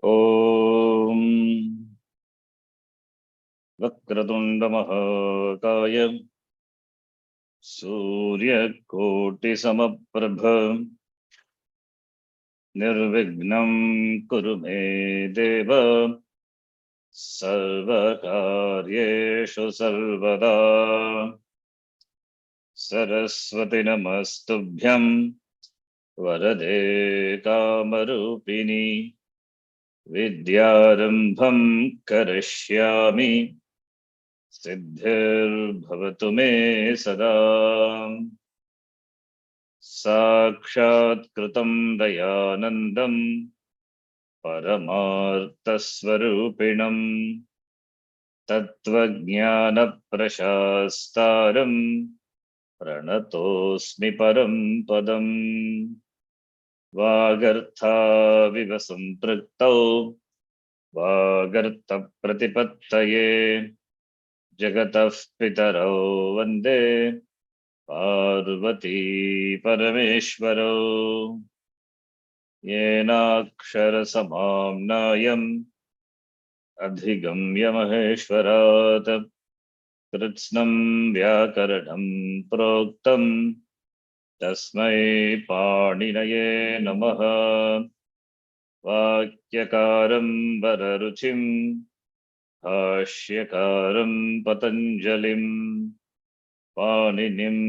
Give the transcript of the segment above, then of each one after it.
ॐ वक्रतुण्डमहाकाय सूर्यकोटिसमप्रभ निर्विघ्नं कुरु मे देव सर्वकार्येषु सर्वदा। सरस्वती नमस्तुभ्यं वरदे कामरूपिणी विद्यारम्भं करिष्यामि सिद्धिर्भवतु मे सदा। साक्षात्कृतं दयानन्दं परमार्थस्वरूपिणं तत्त्वज्ञानप्रशास्तारं प्रणतोऽस्मि परं पदम्। वागर्थाविव सम्पृक्तौ वागर्थप्रतिपत्तये जगतः पितरौ वन्दे पार्वती परमेश्वरौ। येनाक्षरसमाम्नायम् अधिगम्य महेश्वरात् कृत्स्नं व्याकरणं प्रोक्तं तस्मै पाणिनये नमः। वाक्यकारं वररुचिं भाष्यकारं पतञ्जलिं पाणिनिं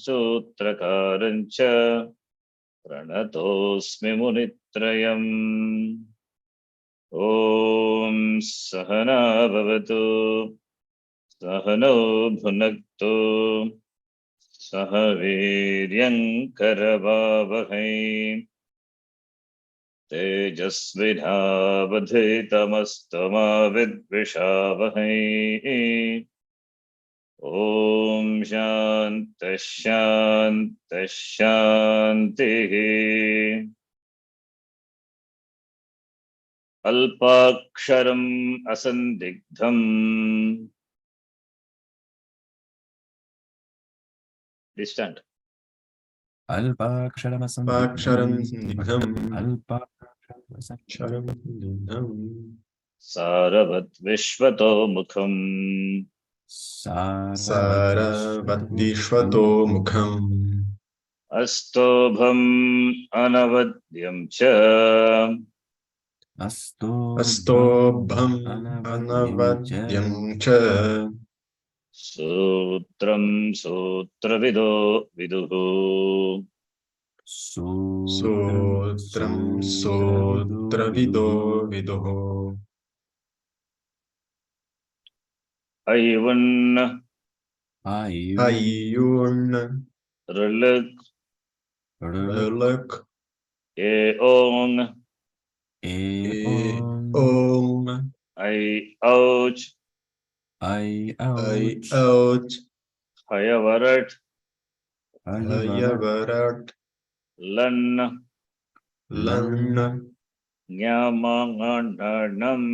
सूत्रकारं च प्रणतोऽस्मि मुनित्रयम्। ॐ सहना भवतु सहनौ भुनक्तु सह वीर्यं करवावहै तेजस्विनावधीतमस्तु मा विद्विषावहै। ॐ शान्तिः शान्तिः शान्तिः। अल्पाक्षरम् असन्दिग्धम् डिस्टेंट अल्पाक्षरं संदिग्धम् सारवत् विश्वतो मुखम् सारवद्विश्वतो मुखम् अस्तोभम् अनवद्यं च अस्तोभम् अनवद्यं च सूत्रं सूत्रविदो विदुः सूत्रं सूत्रविदो विदुः ऐवन् अयुण् ऋलक् ऋलक् एओङ् ओङ् ऐ औच् औच् हयवरट् हयवरट् लन् लन् ञमङणम्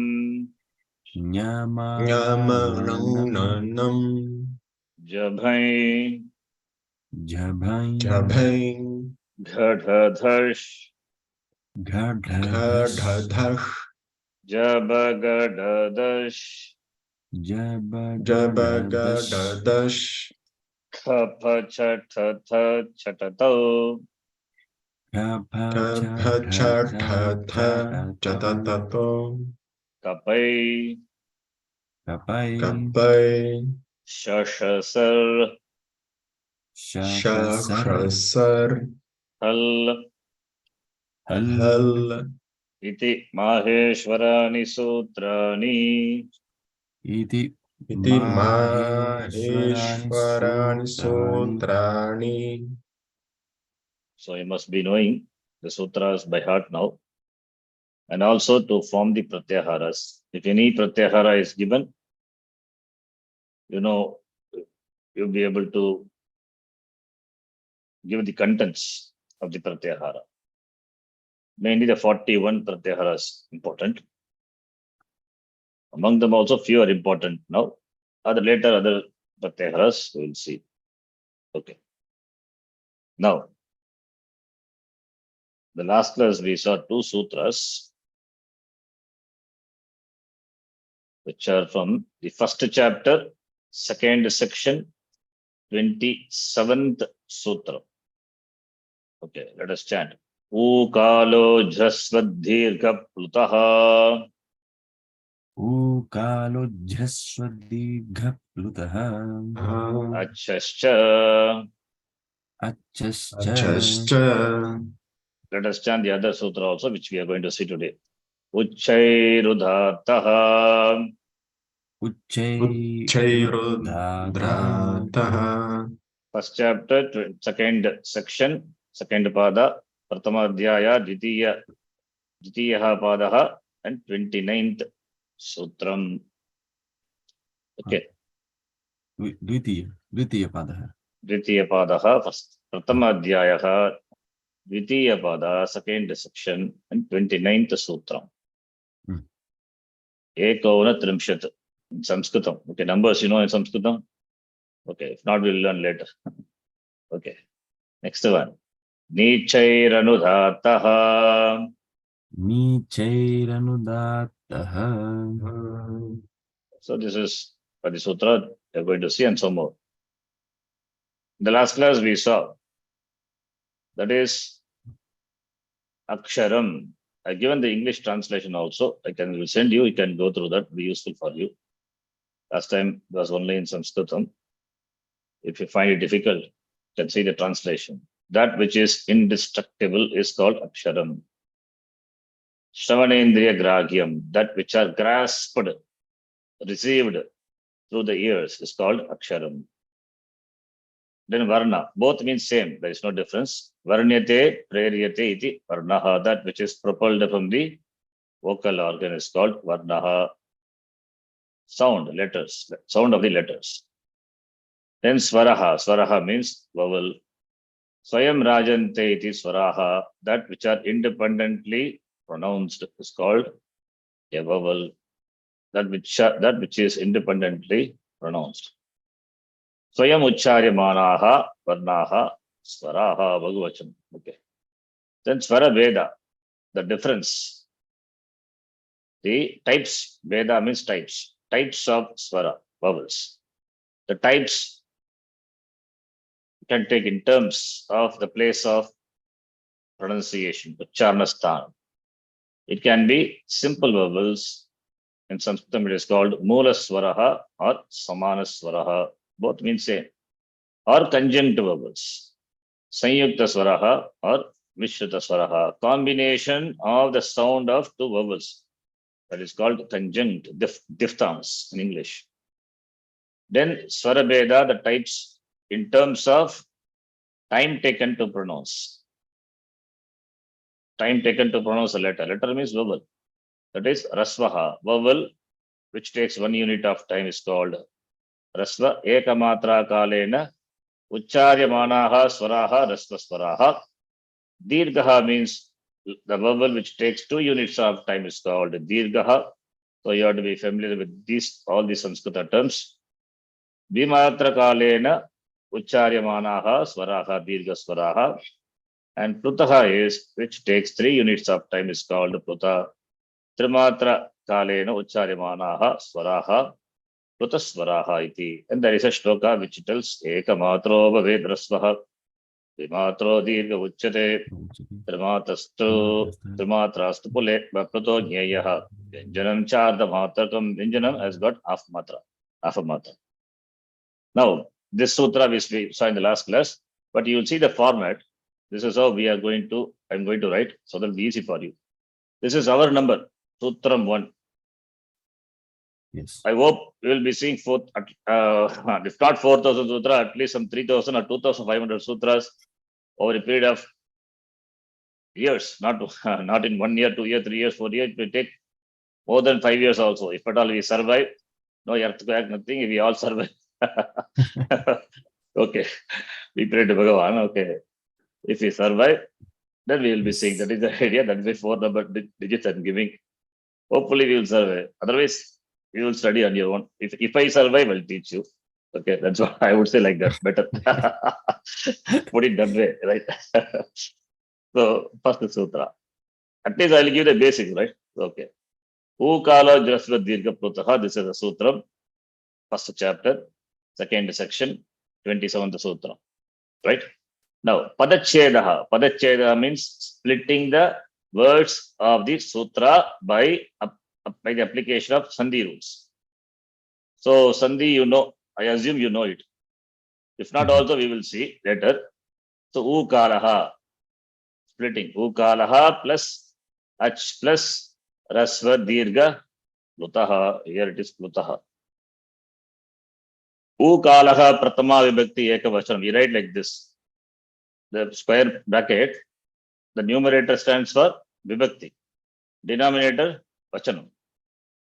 ञमणम् जभै झभै घढधश् घढधश् जबगडदश् जबगडदश् खपछठथ छटतौ कपछठथ चतततो कपै कपै शशसर् शक्षसर् हल् हल् इति माहेश्वराणि सूत्राणि इति माहेश्वराणि सूत्राणि. So you must be knowing the sutras by heart now, and also to form the pratyaharas. If any pratyahara is given, you'll be able to give the contents of the pratyahara. Mainly the 41 pratyaharas important. Among them also few are important now. Other pratyaharas we will see. Okay. Now, the last class we saw two sutras. which are from the first chapter, second section, 27th sutra. Okay, let us chant. Ukalo jhasvadhirgha plutaha. Ukalojhasvadhirghaplutaha Achascha. Achascha. Let us chant the other sutra also, which we are going to see today. Uchchairudhataha. Uchchairudhataha. First chapter, second section, second pada, Pratama Adhyaya, Dvitiyaha Padaha, and 29th Sutram. Okay. Dvitiya Padaha. Dvitiya Padaha, first. Pratama Adhyayaha, Dvitiya Pada, second section, and 29th Sutram. Ekavana Trimshat in Sanskritam. Okay, numbers you know in Sanskritam? Okay, if not, we'll learn later. Okay. Next one. Nichairanudhataha. Nichairanudataha. So this is for the sutra we are going to see and some more. In the last class we saw that is Aksharam. I've given the English translation also. Will send you. You can go through that. It'll be useful for you. Last time it was only in Sanskritam. If you find it difficult, you can see the translation. That which is indestructible is called Aksharam. Shravanendriya Grahyam. That which are grasped, received through the ears is called Aksharam. Then Varna, both mean same, there is no difference. Varnyate, Praryate iti Varnaha, that which is propelled from the vocal organ is called Varnaha. Sound, letters, sound of the letters. Then Swaraha, Swaraha means vowel. Swayam Rajante iti Swaraha, that which are independently pronounced is called a vowel. That which is independently pronounced. Swayam Ucharyamanaha Varnaha Swaraha Bhagavachan. Okay. Then Swara Veda, the difference. The types, Veda means types. Types of Swara, vowels. The types you can take in terms of the place of pronunciation, Ucharnasthana. It can be simple vowels. In Sanskritam it is called Mula Swaraha or Samana Swaraha. Both mean same. Or conjunct vowels. Sanyukta Swaraha or Mishrita Swaraha. Combination of the sound of two vowels. That is called conjunct, diphthongs in English. Then Swarabheda, the types in terms of time taken to pronounce. Time taken to pronounce a letter. Letter means vowel. That is Rasvaha. Vowel which takes 1 unit of time is called Rasva. Ekamatra Kalena Ucharyamanaha Swaraha Rasva Swaraha. Dirghaha means the vowel which takes 2 units of time is called Dirghaha. So you have to be familiar with all these Sanskrita terms. Bhimatra Kalena Ucharyamanaha Swaraha Dirgha Swaraha. And Plutaha is which takes 3 units of time is called Pluta. Trimatra Kalena Ucharyamanaha Swaraha Plutaswaraha iti. And there is a shloka which tells Ekamatro Bhavedrasvaha Trimatro Dirgha Uchate Trimatrastu Pule Pluto Nyayaha. Vyanjanam Charda Matrakam Vyanjanam has got half matra. Now, this sutra we saw in the last class, but you will see the format. This is how we are going to, I'm going to write, so that will be easy for you. This is our number, Sutram 1. Yes. I hope we will be seeing if not 4,000 sutra, at least some 3,000 or 2,500 sutras over a period of years, not in 1 year, 2 years, 3 years, 4 years. It will take more than 5 years also. If at all we survive, no earthquake, nothing, we all survive. Okay, we pray to Bhagavan. Okay, if we survive, then we will be seeing. That is the idea. That is the 4 number digits I'm giving. Hopefully, we will survive. Otherwise, you will study on your own. If I survive, I'll teach you. Okay, that's what I would say like that. Better put it that way, right? So, first sutra. At least I'll give the basics, right? Okay. Ukala Jasva Dirga Plutaha. This is the Sutra, first chapter, second section, 27th Sutra. Right? Now, Padachedaha. Padachedaha means splitting the words of the Sutra by the application of Sandhi rules. So, Sandhi, you know, I assume you know it. If not, also we will see later. So, Ukalaha, splitting. Ukalaha plus Ach plus Rasva Dirga Plutaha. Here it is Plutaha. Ukalaha Pratama Vibhakti Ekavachanam. We write like this. The square bracket, the numerator stands for Vibhakti. Denominator Vachanam.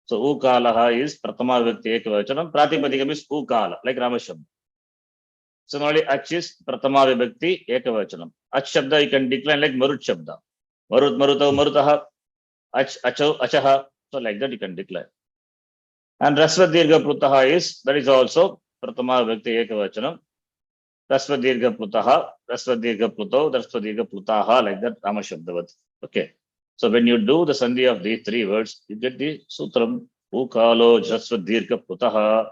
So Ukalaha is Pratama Vibhakti Ekavachanam. Pratipadikam is Ukala, like Ramashabda. Similarly, Ach is Pratama Vibhakti Ekavachanam. Ach Shabda you can decline like Marut Shabda. Marut Marutav Marutaha. Ach Acho Achaha. So like that you can decline. And Rasva Dirga Plutaha is, that is also Pratama Vibhakti Ekavachanam. Rasva Dirga Plutaha, Rasva Dirga Pluto, Rasva Dirga Plutaha, like that Ramashabdavat. Okay. So when you do the Sandhi of these three words, you get the Sutram, Ukalo, Rasva Dirga Plutaha.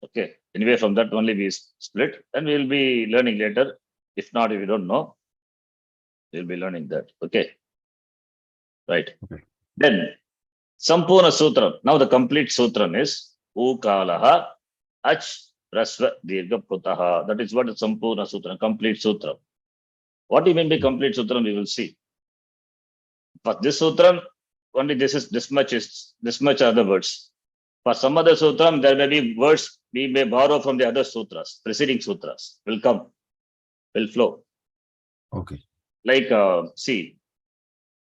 Okay. Anyway, from that only we split, and we will be learning later. If not, if you don't know, we'll be learning that. Okay. Right. Okay. Then Sampurna Sutram. Now the complete Sutram is Ukalaha, Ach, Rasva Dirga Plutaha. That is what is Sampurna Sutram, complete Sutram. What do you mean by complete Sutram? We will see. For this Sutram, only this much are the words. For some other Sutram, there may be words we may borrow from the other sutras, preceding sutras, will come, will flow. Okay. Like, see,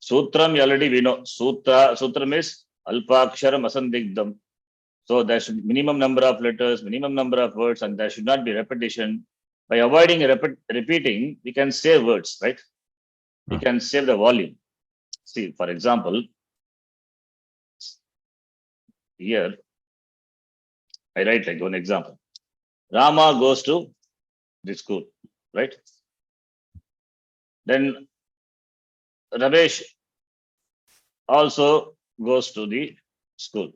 Sutram already we know. Sutram is Alpaksharam Asandigdam. So there should be minimum number of letters, minimum number of words, and there should not be repetition. By avoiding repeating, we can save words, right? We can save the volume. See, for example, here I write like one example. Rama goes to the school, right? Then Ramesh also goes to the school.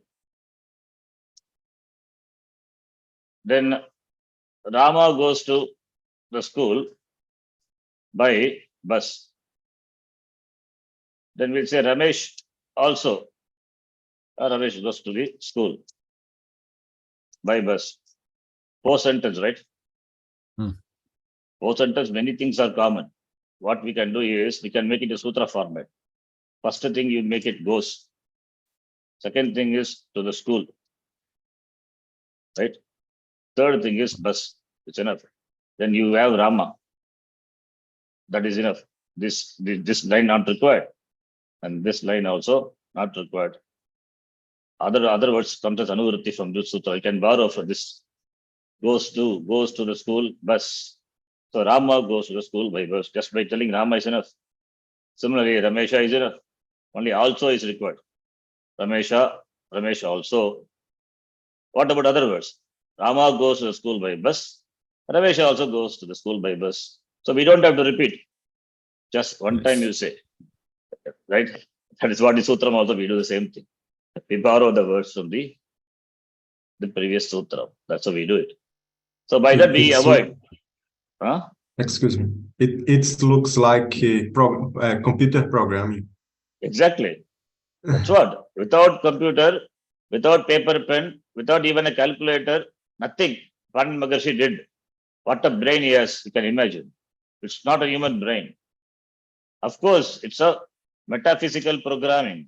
Then Rama goes to the school by bus. Then we'll say Ramesh also. Ramesh goes to the school by bus. 4 sentences, right? 4 sentences, many things are common. What we can do is we can make it a sutra format. First thing you make it goes. Second thing is to the school, right? Third thing is bus. It's enough. Then you have Rama. That is enough. This line not required, and this line also not required. Other words comes as anuvritti from this sutra. You can borrow for this. Goes to the school bus. So Rama goes to the school by bus. Just by telling Rama is enough. Similarly, Ramesha is enough. Only also is required. Ramesha also. What about other words? Rama goes to the school by bus. Ramesha also goes to the school by bus. So we don't have to repeat. Just one time you say. Right? That is what the sutram also we do the same thing. We borrow the words from the previous sutra. That's how we do it. So by that we avoid. Excuse me. It looks like computer programming. Exactly. That's what. Without computer, without paper pen, without even a calculator, nothing. One Maharshi did. What a brain he has, you can imagine. It's not a human brain. Of course, it's a metaphysical programming.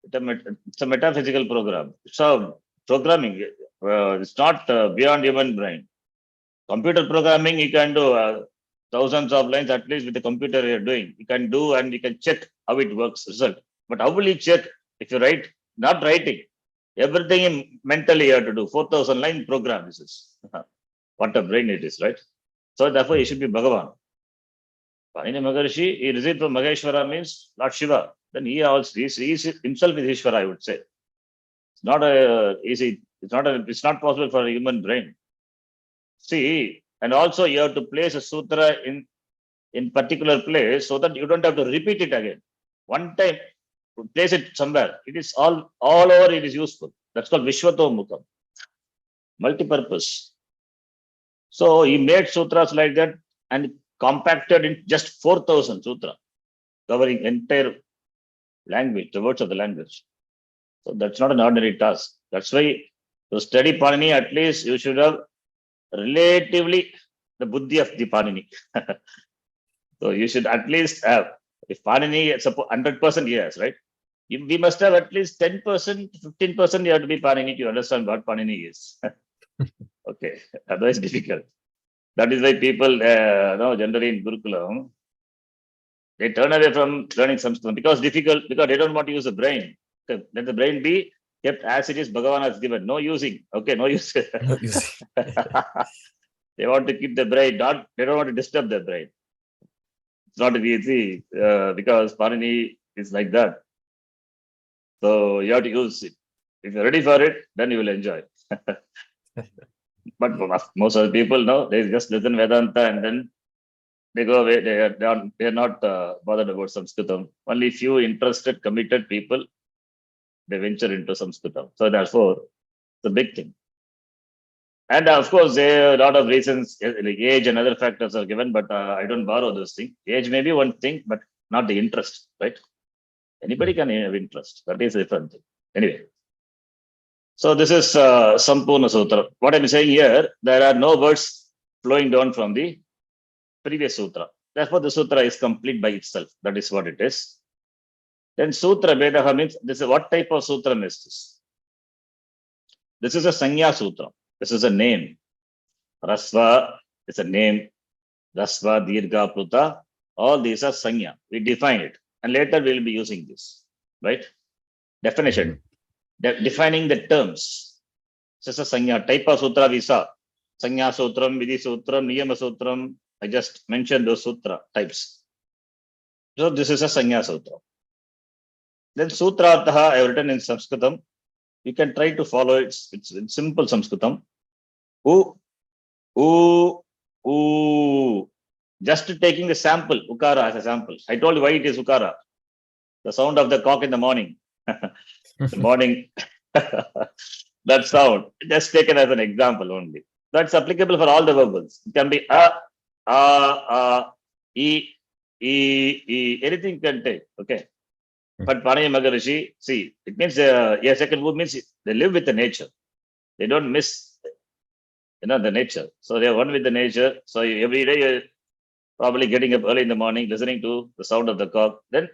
It's a metaphysical program. It's a programming. It's not beyond human brain. Computer programming, you can do thousands of lines, at least with the computer you're doing. You can do and you can check how it works, result. But how will you check if you write? Not writing. Everything mentally you have to do. 4,000 line program this is. What a brain it is, right? So therefore, he should be Bhagavan. Panini Maharshi, he received from Maheshwara means Lord Shiva. Then he also he himself is Ishvara, I would say. It's not easy. It's not possible for a human brain. See, and also you have to place a sutra in particular place so that you don't have to repeat it again. One time, place it somewhere. It is all over. It is useful. That's called Vishwatomukam, multi-purpose. So he made sutras like that and compacted in just 4,000 sutra, covering entire language, the words of the language. So that's not an ordinary task. That's why to study Panini, at least you should have relatively the buddhi of the Panini. So you should at least have, if Panini, suppose 100% yes, right? We must have at least 10%, 15% you have to be Panini to understand what Panini is. Okay, otherwise difficult. That is why people, generally in Gurukulam, they turn away from learning Sanskrit because difficult, because they don't want to use the brain. Let the brain be kept as it is, Bhagavan has given. No using. Okay, no use. No, you see. They want to keep the brain, they don't want to disturb the brain. It's not easy because Panini is like that. So you have to use it. If you're ready for it, then you will enjoy. But most of the people know they just listen Vedanta and then they go away. They are not bothered about Sanskritam. Only few interested, committed people, they venture into Sanskritam. So therefore, it's a big thing. And of course, there are a lot of reasons, like age and other factors are given, but I don't borrow those things. Age may be one thing, but not the interest, right? Anybody can have interest. That is a different thing. Anyway. So this is Sampurna Sutra. What I'm saying here, there are no words flowing down from the previous sutra. Therefore, the sutra is complete by itself. That is what it is. Then Sutra Vedaha means this is what type of sutra is this? This is a Sanya Sutra. This is a name. Rasva is a name. Rasva, Dirgha, Pluta. All these are Sanya. We define it. And later we will be using this. Right? Definition. Defining the terms. This is a Sanya. Type of sutra we saw. Sanya Sutram, Vidhi Sutram, Niyama Sutram. I just mentioned those sutra types. So this is a Sanya Sutra. Then Sutrartha I have written in Sanskritam. You can try to follow it. It's simple Sanskritam. Just taking the sample, Ukara as a sample. I told you why it is Ukara. The sound of the cock in the morning. The morning, that sound, just taken as an example only. That's applicable for all the vowels. It can be e, anything can take. Okay. But Panaya Maharishi, see, it means second word means they live with the nature. They don't miss, the nature. So they are one with the nature. So every day you're probably getting up early in the morning, listening to the sound of the cock. Then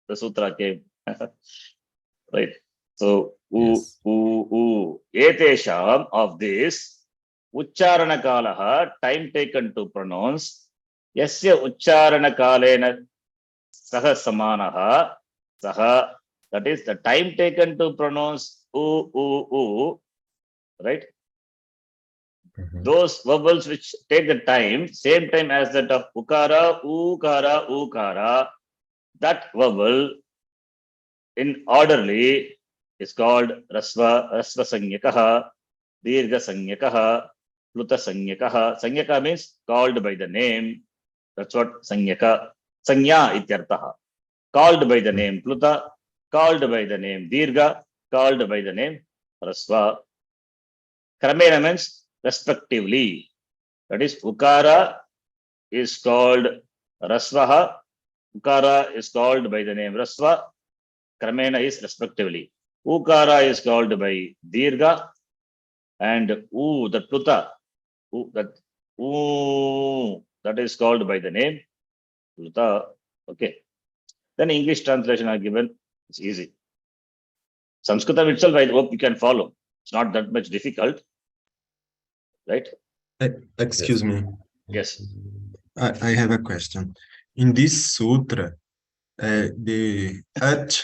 the sutra came. Right. So, Etesham of this, Ucharana Kalaha, time taken to pronounce, Yasya Ucharana Kalena Saha Samanaha, Saha, that is the time taken to pronounce right? Those vowels which take the time, same time as that of Ukara, Ukara, that vowel in orderly is called Rasva Sanyakaha, Dirgha Sanyakaha, Pluta Sanyakaha. Sanyaka means called by the name. That's what Sanyaka, Sanya ityartaha. Called by the name Pluta, called by the name Dirgha, called by the name Rasva. Kramena means respectively. That is Ukara is called Rasvaha, Ukara is called by the name Rasva. Kramena is respectively. Ukara is called by Dirgha and the Pluta, that is called by the name Pluta. Okay. Then English translation are given. It's easy. Sanskritam itself, I hope you can follow. It's not that much difficult. Right? Excuse me. Yes. I have a question. In this sutra, the at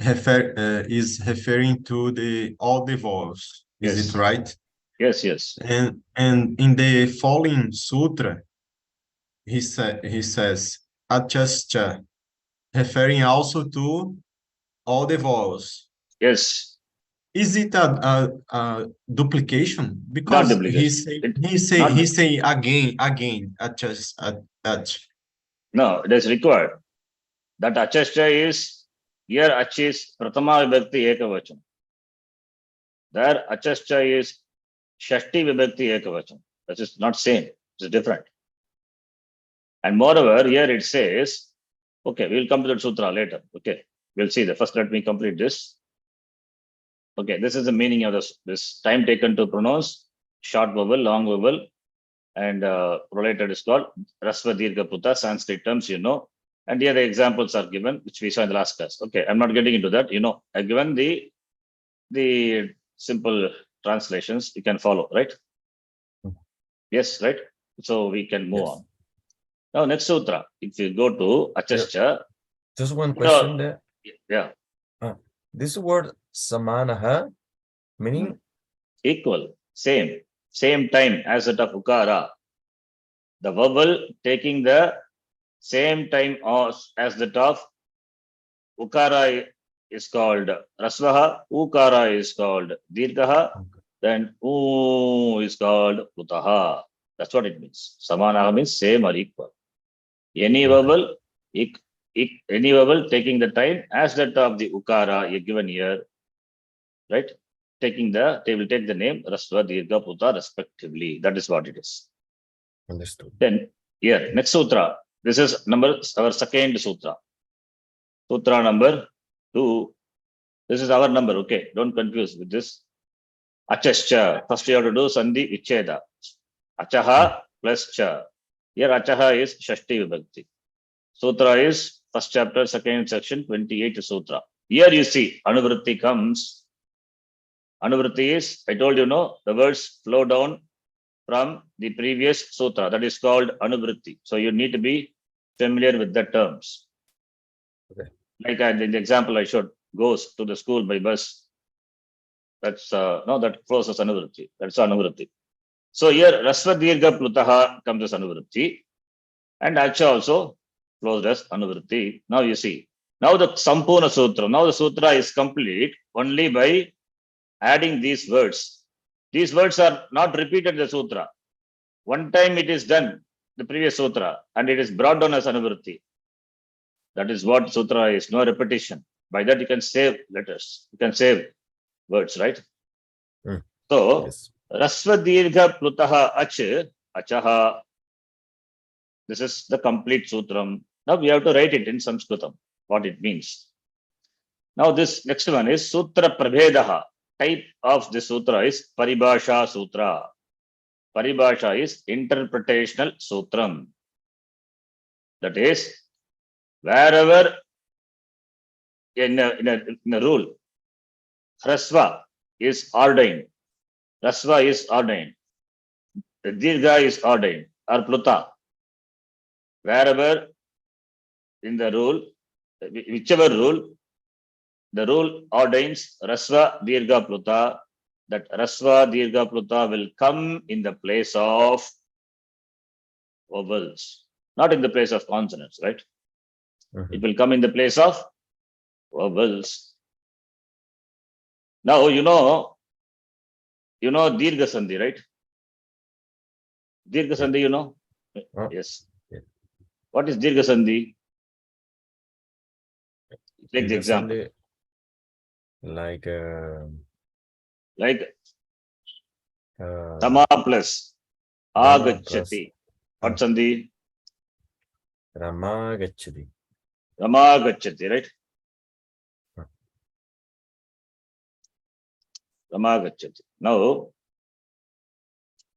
is referring to all the vowels. Is Yes. it right? Yes. And in the following sutra, he says achascha, referring also to all the vowels. Yes. Is it a duplication? Not Because duplication. he say again achas. No, it is required. That achascha is Here ach is pratama vibhakti ekavacham. There achascha is shashti vibhakti ekavacham. That is not same. It is different. And moreover, here it says, okay, we will come to the sutra later. Okay, we'll see that. First, let me complete this. Okay, this is the meaning of this time taken to pronounce short vowel, long vowel, and related is called Rasva Dirgha Puta, Sanskrit terms, you know. And here the examples are given, which we saw in the last class. Okay, I'm not getting into that. You know, I've given the simple translations. You can follow, right? Yes, right? So we can move Yes. on. Now, next sutra, if you go to Achascha, Just one you know, question there. yeah, This word samanaha, meaning equal, same time as that of Ukara. The vowel taking the same time as that of Ukara is called Rasvaha, Ukara is called Dirghaha, then U is called Utaha. That's what it means. Samanaha means same or equal. Any vowel, any vowel taking the time as that of the Ukara given here, right? They will take the name Rasva, Dirgha, Puta respectively. That is what it is. understood. Then here, next sutra. This is our second sutra. Sutra number 2. This is our number, okay? Don't confuse with this. Achascha. First you have to do Sandhi Vicheda. Achaha plus cha. Here Achaha is Shashti Vibhakti. Sutra is first chapter, second section, 28 sutra. Here you see Anuvritti comes. Anuvritti is, I told you, no, the words flow down from the previous sutra. That is called Anuvritti. So you need to be familiar with the terms. Okay. Like in the example I showed, goes to the school by bus. That's that flows as Anuvritti. That's Anuvritti. So here Rasva Dirgha Plutaha comes as Anuvritti, and Acha also flows as Anuvritti. Now you see. Now the Sampurna Sutra. Now the sutra is complete only by adding these words. These words are not repeated in the sutra. One time it is done, the previous sutra, and it is brought down as Anuvritti. That is what sutra is, no repetition. By that you can save letters, you can save words, right? So, Yes. Rasva Dirgha Plutaha Ach, Achaha. This is the complete sutram. Now we have to write it in Sanskritam, what it means. Now this next one is Sutra Prabhedaha. Type of the sutra is Paribhasha Sutra. Paribhasha is interpretational sutram. That is, wherever in a rule, Hrasva is ordained. Rasva is ordained. The Dirgha is ordained, or Pluta. Wherever in the rule, whichever rule, the rule ordains Rasva, Dirgha, Pluta, that Rasva, Dirgha, Pluta will come in the place of vowels, not in the place of consonants, right? It will come in the place of vowels. Now, you know Dirgha Sandhi, right? Dirgha Sandhi, you know? Yes. Yeah. What is Dirgha Sandhi? Take the Dirgha example. Sandhi, Like uh, Tama plus Rama plus Agachati. What Sandhi? Rama Gachati. Rama Gachati, right? Rama Gachati. Now,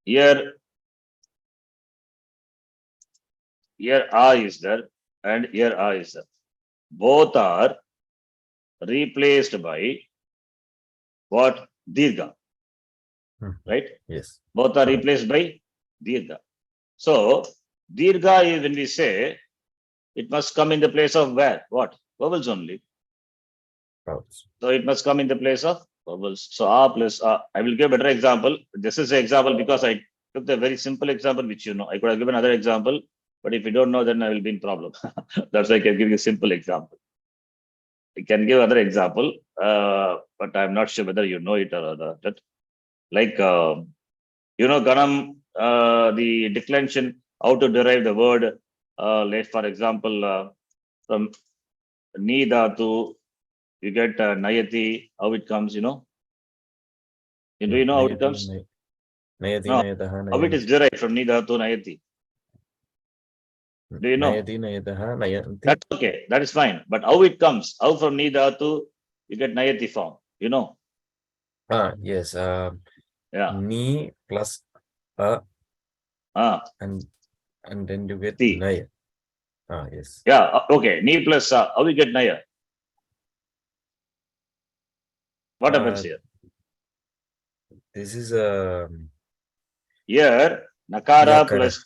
here A is there and here A is there. Both are replaced by what? Dirgha, right? Yes. Both are Correct. replaced by Dirgha. So, Dirgha is when we say, it must come in the place of where? What? Vowels only. Vowels. So, it must come in the place of vowels. So, A plus A. I will give a better example. This is an example because I took the very simple example which you know. I could have given another example, but if you don't know, then I will be in problem. That's why I can give you a simple example. I can give another example, but I'm not sure whether you know it or not. Like, Ganam, the declension, how to derive the word, like for example, from Ni Dhatu, you get Nayati, how it comes, you know? Do you know how it comes? Nayati, No, Nayataha, how it is Nayanti. derived from Nida to Nayati. Do you know? Nayati, Nayataha, Nayanti. That's okay. That is fine. But how it comes? How from Nida to you get Nayati form? You know? Yes. Yeah. Ni plus a, Ah, and then you get Ti. Naya. Yes. Yeah. Okay. Ni plus Sa. How we get Naya? What happens here? This is Here, Nakara Yakara. plus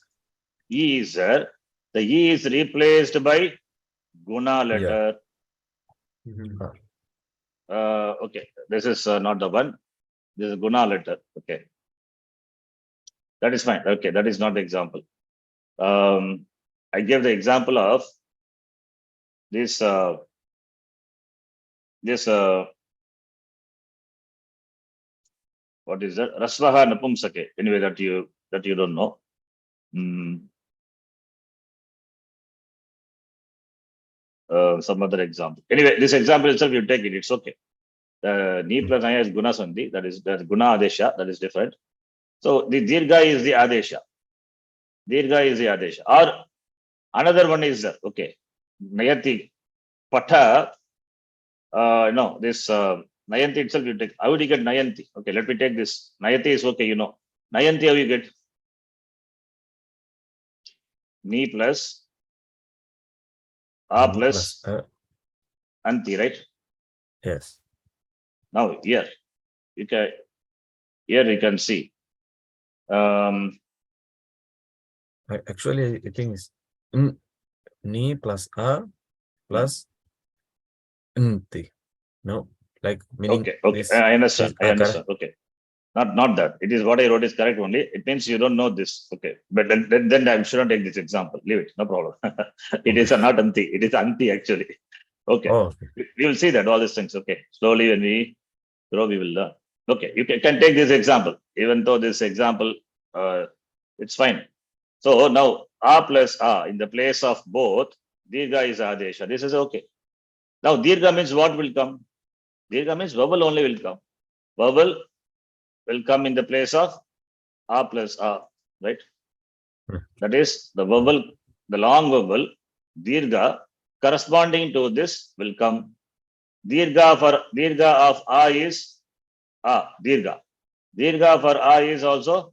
E is there. The E is replaced by Guna letter. Okay. This is not the one. This is Guna letter. Okay. That is fine. Okay. That is not the example. I gave the example of this, what is that? Rasvaha Napumsake. Anyway, that you don't know. Some other example. Anyway, this example itself, you take it. It's okay. The Ni plus Aya is Guna Sandhi. That's Guna Adesha. That is different. So the Dirga is the Adesha. Dirga is the Adesha. Or another one is okay. Nayati Patha. No, this Nayanti itself you take. How would you get Nayanti? Okay, let me take this. Nayati is okay, you know. Nayanti, how you get? Ni plus A plus Anti, right? Yes. Now here you can see. Actually, I think it's Ni plus A plus Nti. No, like meaning. Okay. This I understand. is Akara. Okay. Not that. It is what I wrote is correct only. It means you don't know this. Okay. But then I shouldn't take this example. Leave it. No problem. It is not Anti. It is Anti actually. Okay. Oh, We will see that all these things. Okay. Slowly when we grow, we will learn. Okay. You can take this example. Even though this example, it's fine. So now A plus A in the place of both, Dirga is Adesha. This is okay. Now Dirga means what will come? Dirga means vowel only will come. Vowel will come in the place of A plus A, right? That is the vowel, the long vowel, Dirga, corresponding to this will come. Dirga of A is A, Dirga. Dirga for A is also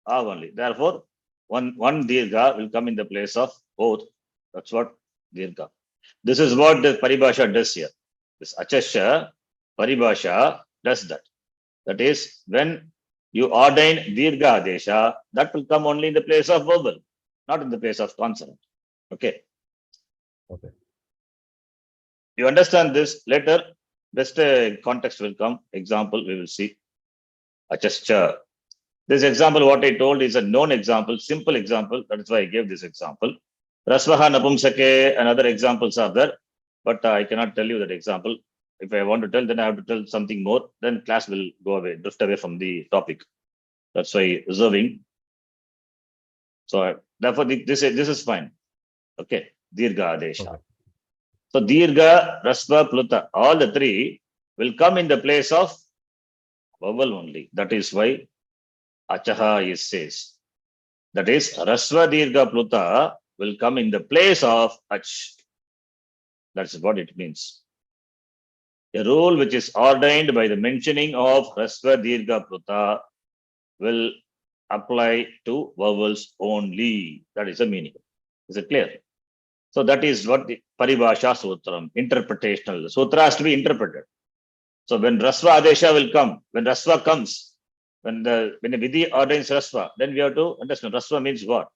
A only. Therefore, one Dirga will come in the place of both. That's what Dirga. This is what the Paribhasha does here. This Achasha Paribhasha does that. That is, when you ordain Dirga Adesha, that will come only in the place of vowel, not in the place of consonant. Okay. Okay. You understand this later, best context will come. Example, we will see. Achascha. This example, what I told is a known example, simple example. That is why I gave this example. Rasvaha Napumsake and other examples are there, but I cannot tell you that example. If I want to tell, then I have to tell something more. Then class will go away, drift away from the topic. That's why reserving. So therefore, this is fine. Okay, Dirga Adesha. Okay. So Dirga, Rasva, Pluta, all the three will come in the place of vowel only. That is why Achaha is says. That is Rasva, Dirga, Pluta will come in the place of Ach. That's what it means. A rule which is ordained by the mentioning of Rasva, Dirga, Pluta will apply to vowels only. That is the meaning. Is it clear? So that is what the Paribhasha Sutram, interpretational. The sutra has to be interpreted. So when Rasva Adesha will come, when Rasva comes, when the Vidhi ordains Rasva, then we have to understand Rasva means what?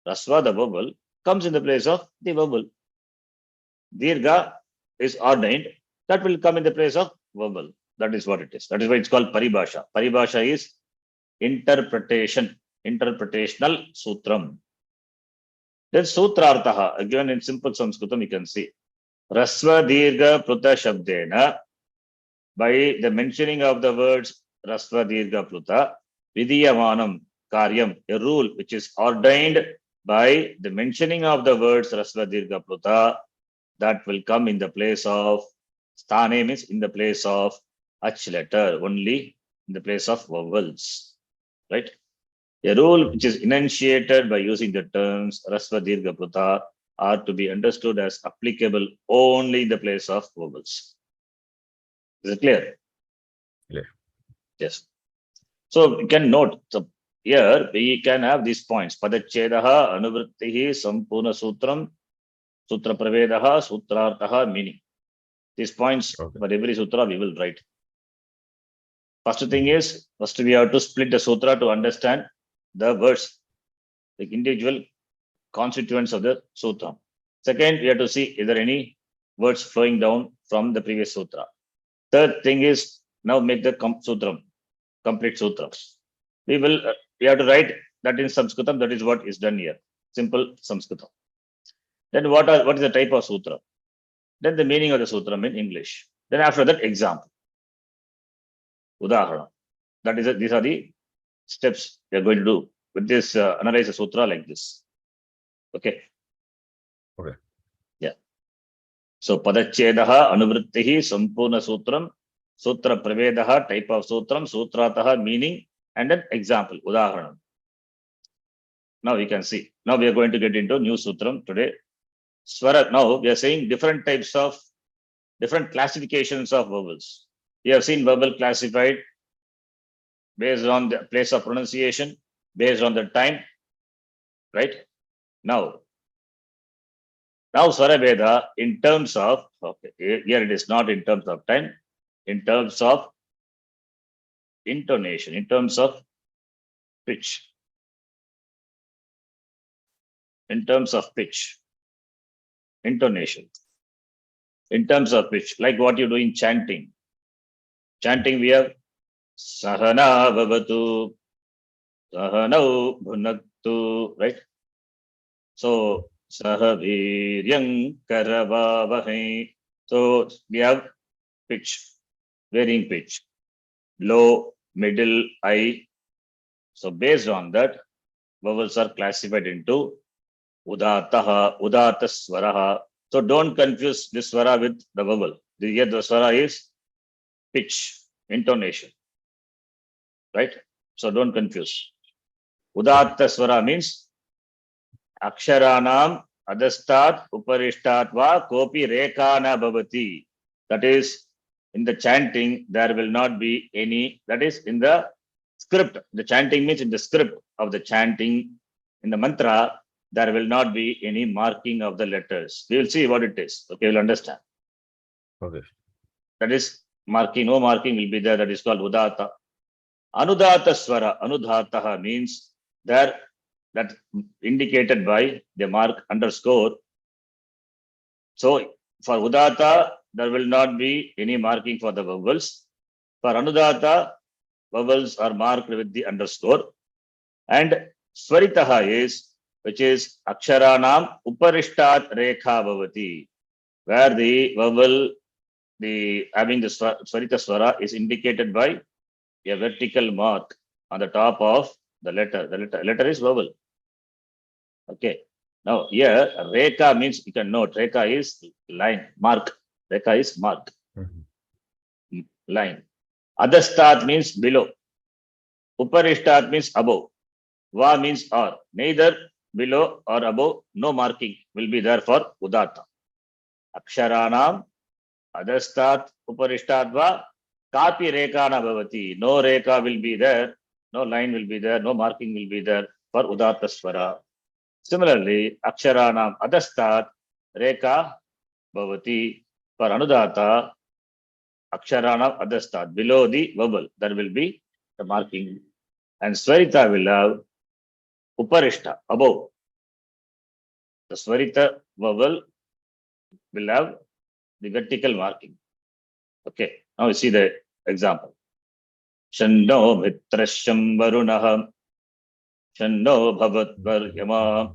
Rasva, the vowel, comes in the place of the vowel. Dirga is ordained, that will come in the place of vowel. That is what it is. That is why it's called Paribhasha. Paribhasha is interpretation, interpretational sutram. Then Sutrarthaha, again in simple Sanskritam, you can see. Rasva Dirga Pruta Shabdena, by the mentioning of the words Rasva Dirga Pruta, Vidiyamanam Karyam, a rule which is ordained by the mentioning of the words Rasva Dirga Pruta, that will come in the place of Sthane means in the place of H letter, only in the place of vowels. Right? A rule which is enunciated by using the terms Rasva Dirgha Pruta are to be understood as applicable only in the place of vowels. Is it clear? Clear. Yes. So we can note, so here we can have these points. Padachedaha, Anuvrittihi, Sampurna Sutram, Sutra Pravedaha, Sutrarthaha, meaning. These points Okay. for every sutra we will write. First thing is, first we have to split the sutra to understand the words, the individual constituents of the sutra. Second, we have to see is there any words flowing down from the previous sutra. Third thing is, now make the sutram, complete sutra. We have to write that in Sanskritam. That is what is done here. Simple Sanskritam. Then what is the type of sutra? Then the meaning of the sutra in English. Then after that, example. Udaharana. That is these are the steps we are going to do with this analyze the sutra like this. Okay. Okay. Yeah. So Padachedaha, Anuvrittihi, Sampurna Sutram, Sutra Pravedaha, type of Sutram, Sutrataha, meaning, and then example, Udaharana. Now we can see. Now we are going to get into new Sutram today. Swara. Now we are saying different classifications of vowels. We have seen vowel classified based on the place of pronunciation, based on the time, right? Now Swara Veda in terms of, okay, here it is not in terms of time, in terms of intonation, in terms of pitch. In terms of pitch, intonation, in terms of pitch, like what you do in chanting. Chanting, we have Sahana Vavatu, Sahanau Bhunaktu, right? So Sahaviryang Karavavahi. So we have pitch, varying pitch, low, middle, high. So based on that, vowels are classified into Udataha, Udataswaraha. So don't confuse this swara with the vowel. Here the swara is pitch, intonation, right? So don't confuse. Udataswara means Aksharanam Adastat Uparishtat Va Kopi Rekana Bhavati. That is, in the chanting, there will not be any, that is in the script. The chanting means in the script of the chanting, in the mantra, there will not be any marking of the letters. We will see what it is. Okay, we'll understand. Okay. That is marking, no marking will be there. That is called Udata. Anudata Swara, Anudhataha means that indicated by the mark underscore. So for Udata, there will not be any marking for the vowels. For Anudata, vowels are marked with the underscore. And Swaritaha is, which is Aksharanam Uparishtat Rekha Bhavati, where the vowel, having the Swarita Swara is indicated by a vertical mark on the top of the letter. The letter is vowel. Okay. Now here, Rekha means, you can note, Rekha is line, mark. Rekha is mark. Line. Adastat means below. Uparishtat means above. Va means or. Neither below or above, no marking will be there for Udata. Aksharanam, Adastat, Uparishtat va, Kapi Rekana Bhavati. No Rekha will be there, no line will be there, no marking will be there for Udata Swara. Similarly, Aksharanam Adastat, Rekha Bhavati. For Anudata, Aksharanam Adastat. Below the vowel, there will be the marking. And Swarita will have Uparishta, above. The Swarita vowel will have the vertical marking. Okay, now we see the example. Shanno Mitrasham Varunaham, Shanno Bhavat Varyama,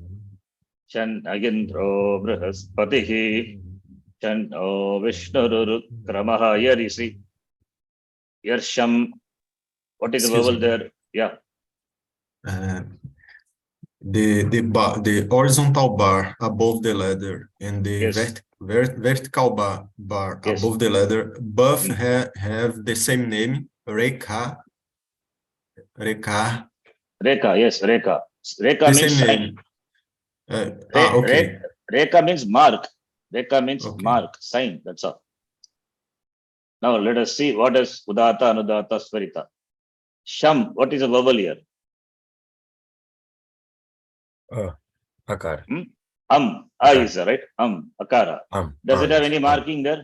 Shan Agindro Brihaspatihi, Shanno Vishnururkramaha. Here you see, Yarsham. What is the Excuse vowel me. there? Yeah. The horizontal bar above the letter and the Yes. vertical bar Yes. above the letter. Both Mm. have the same name, Reka. Reka, yes, Reka. Reka The means same sign. name. Okay. Reka means mark. Reka means Okay. mark, sign. That's all. Now let us see what is Udata, Anudata, Swarita. Sham, what is a vowel here? Akar. A is there, right? Akara. Does it have any Yes. marking there?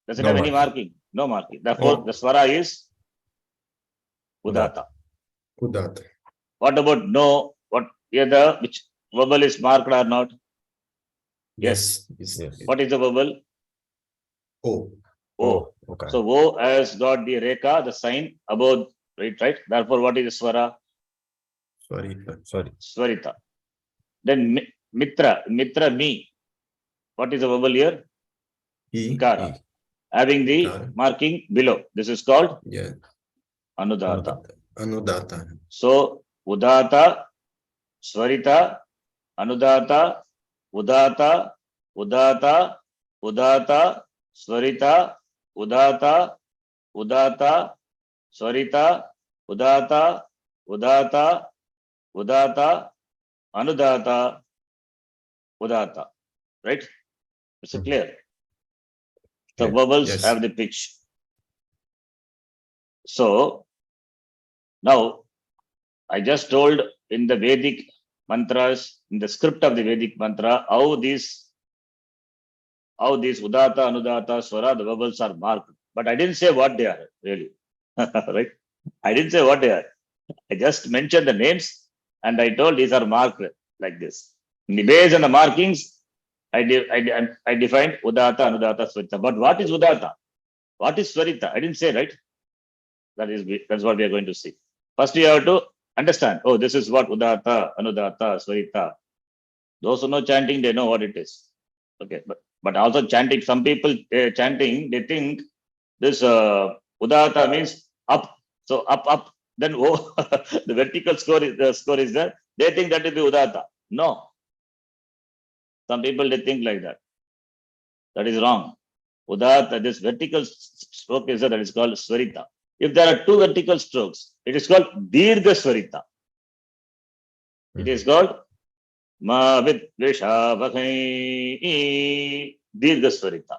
Does it No have any marking. marking? No marking. Therefore, Oh. the swara is Udata. Udata. What about no? What here which vowel is marked or not? Yes. Yes. What is the vowel? O. O. Okay. So O has got the reka, the sign above, right? Therefore, what is the swara? Sorry. Swarita. Then Mitra, me. What is the vowel here? Ikara. Having the Ikara. marking below. This is called Yeah. Anudata. Anudata. So Udata, Swarita, Anudata, Udata, Udata, Udata, Swarita, Udata, Udata, Swarita, Udata, Udata, Udata, Anudata, Udata. Right? Is it clear? The vowels Yes. have the pitch. So now I just told in the Vedic mantras, in the script of the Vedic mantra, how these Udata, Anudata, Swara, the vowels are marked. But I didn't say what they are, really. Right? I didn't say what they are. I just mentioned the names and I told these are marked like this. Based on the markings, I defined Udata, Anudata, Swarita. But what is Udata? What is Swarita? I didn't say, right? That's what we are going to see. First, you have to understand. Oh, this is what Udata, Anudata, Swarita. Those who know chanting, they know what it is. Okay, but also chanting. Some people chanting, they think this Udata means up. So up. Then oh, the vertical score is there. They think that will be Udata. No. Some people they think like that. That is wrong. Udata, this vertical stroke is there, that is called Swarita. If there are two vertical strokes, it is called Dirgha Swarita. It is called Ma Vidvishavahai Dirgha Swarita.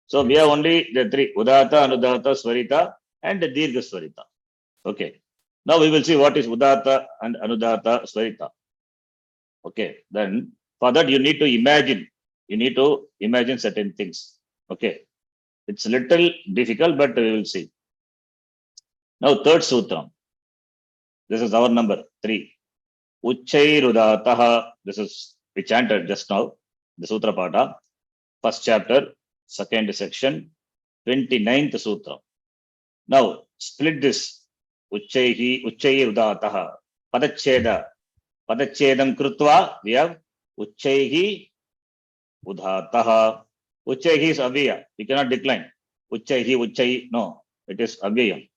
So we have only the three Udata, Anudata, Swarita and the Dirgha Swarita. Okay. Now we will see what is Udata and Anudata Swarita. Okay. Then for that you need to imagine. You need to imagine certain things. Okay. It's a little difficult, but we will see. Now third sutra. This is our number 3. Uchchairudataha. This is we chanted just now. The Sutra Pada. First chapter, second section, 29th Sutra. Now split this. Uchchairudataha. Padachedam krutva. We have Uchchaihi udataha. Uchchaihi is avya. We cannot decline. Uchchaihi. No, it is avyayam.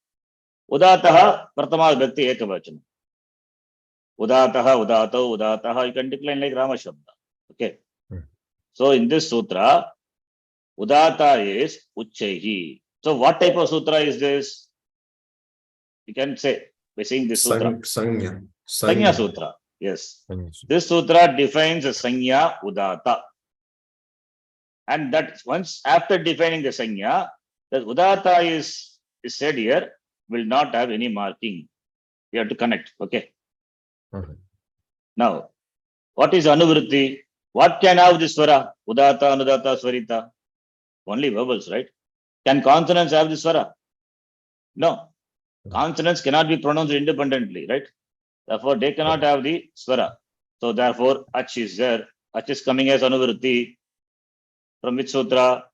Udataha, Pratama Vibhakti Ekavachana. Udataha, Udato, Udataha, you can decline like Rama Shabda. Okay. So in this sutra, Udata is Uchchaihi. So what type of sutra is this? You can say by saying this sutra. Sanya. Sanya Sutra. Yes. This sutra defines a Sanya Udata. And that once after defining the Sanya, the Udata is said here will not have any marking. You have to connect. Okay. Now, what is Anuvritti? What can have this swara? Udata, Anudata, Swarita. Only vowels, right? Can consonants have this swara? No. Consonants cannot be pronounced independently, right? Therefore, they cannot have the swara. So, therefore, Ach is there. Ach is coming as Anuvritti. From which sutra?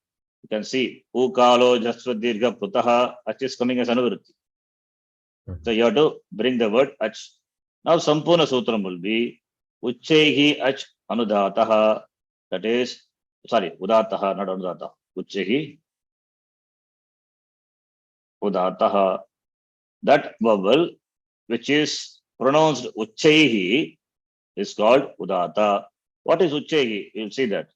You can see Ukalo, Jasva, Dirgha, Putaha. Ach is coming as Anuvritti. So, you have to bring the word Ach. Now, Sampurna Sutram will be Uchchaihi Ach Anudataha. That is, sorry, Udataha, not Anudataha. Uchchaihi Udataha. That vowel which is pronounced Uchchaihi is called Udata. What is Uchchegi? You'll see that.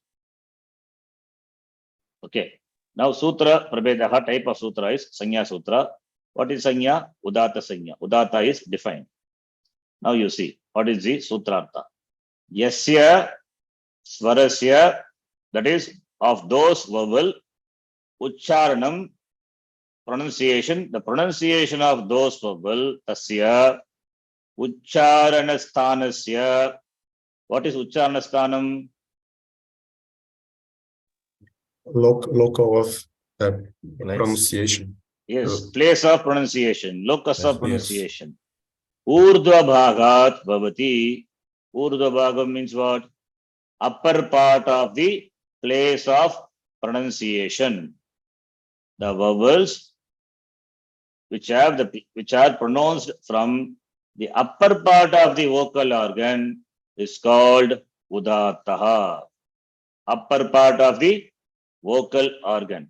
Okay. Now Sutra Prabhedaha, type of Sutra is Sanya Sutra. What is Sanya? Udata Sanya. Udata is defined. Now you see, what is the Sutrartha? Yasya Swarasya, that is of those vowel, Ucharanam, pronunciation, the pronunciation of those vowel, Tasya, Ucharanasthanasya. What is Ucharanasthanam? Local of Place. pronunciation. Yes, place of pronunciation, locus Yes, of yes. pronunciation. Urdhva bhagat bhavati. Urdhva bhagam means what? Upper part of the place of pronunciation. The vowels which are pronounced from the upper part of the vocal organ is called udataha. Upper part of the vocal organ.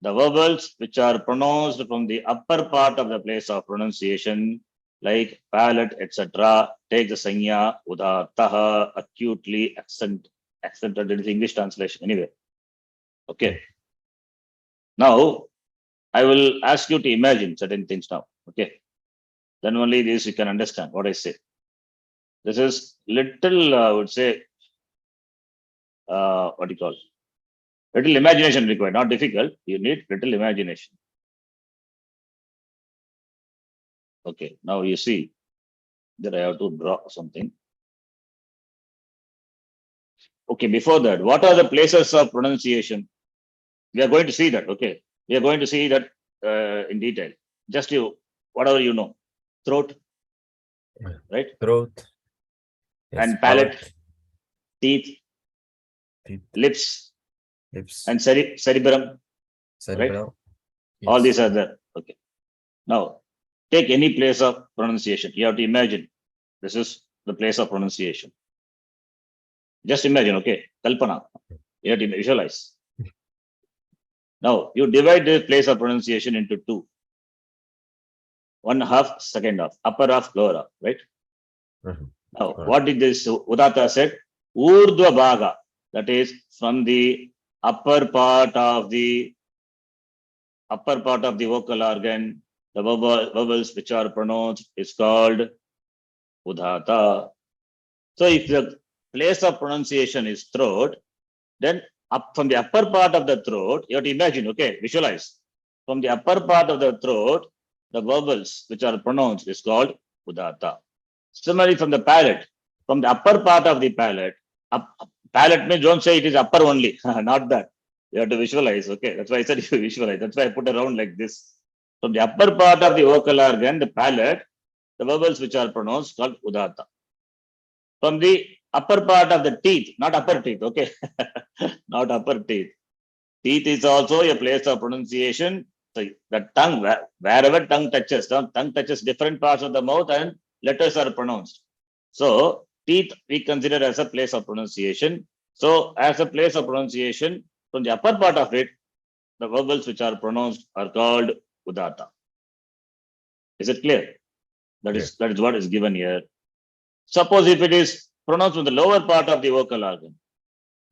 The vowels which are pronounced from the upper part of the place of pronunciation, like palate, etc., take the sanya udataha, acutely accented. It is English translation anyway. Okay. Now I will ask you to imagine certain things now. Okay. Then only this you can understand what I say. This is little, I would say, what do you call? Little imagination required, not difficult. You need little imagination. Okay, now you see that I have to draw something. Okay, before that, what are the places of pronunciation? We are going to see that. Okay, we are going to see that in detail. Just you, whatever you know, throat, right? Throat. Yes, And palate, teeth, teeth, lips, lips, and cerebrum. cerebral. All Yes. these are there. Okay. Now, take any place of pronunciation. You have to imagine this is the place of pronunciation. Just imagine, okay? Kalpana. You have to visualize. Now, you divide the place of pronunciation into two. One half, second half, upper half, lower half, right? Mhm. Now, Correct. what did this Udata said? Urdhva bhaga, that is from the upper part of the vocal organ, the vowels which are pronounced is called Udata. So if the place of pronunciation is throat, then up from the upper part of the throat, you have to imagine, okay, visualize. From the upper part of the throat, the vowels which are pronounced is called Udata. Similarly, from the palate, from the upper part of the palate, palate means don't say it is upper only, not that. You have to visualize, okay. That's why I said you visualize. That's why I put around like this. From the upper part of the vocal organ, the palate, the vowels which are pronounced called Udata. From the upper part of the teeth, not upper teeth, okay, not upper teeth. Teeth is also a place of pronunciation. So the tongue, wherever tongue touches different parts of the mouth and letters are pronounced. So teeth we consider as a place of pronunciation. So as a place of pronunciation, from the upper part of it, the vowels which are pronounced are called udata. Is it clear? That is what is given here. Suppose if it is pronounced from the lower part of the vocal organ,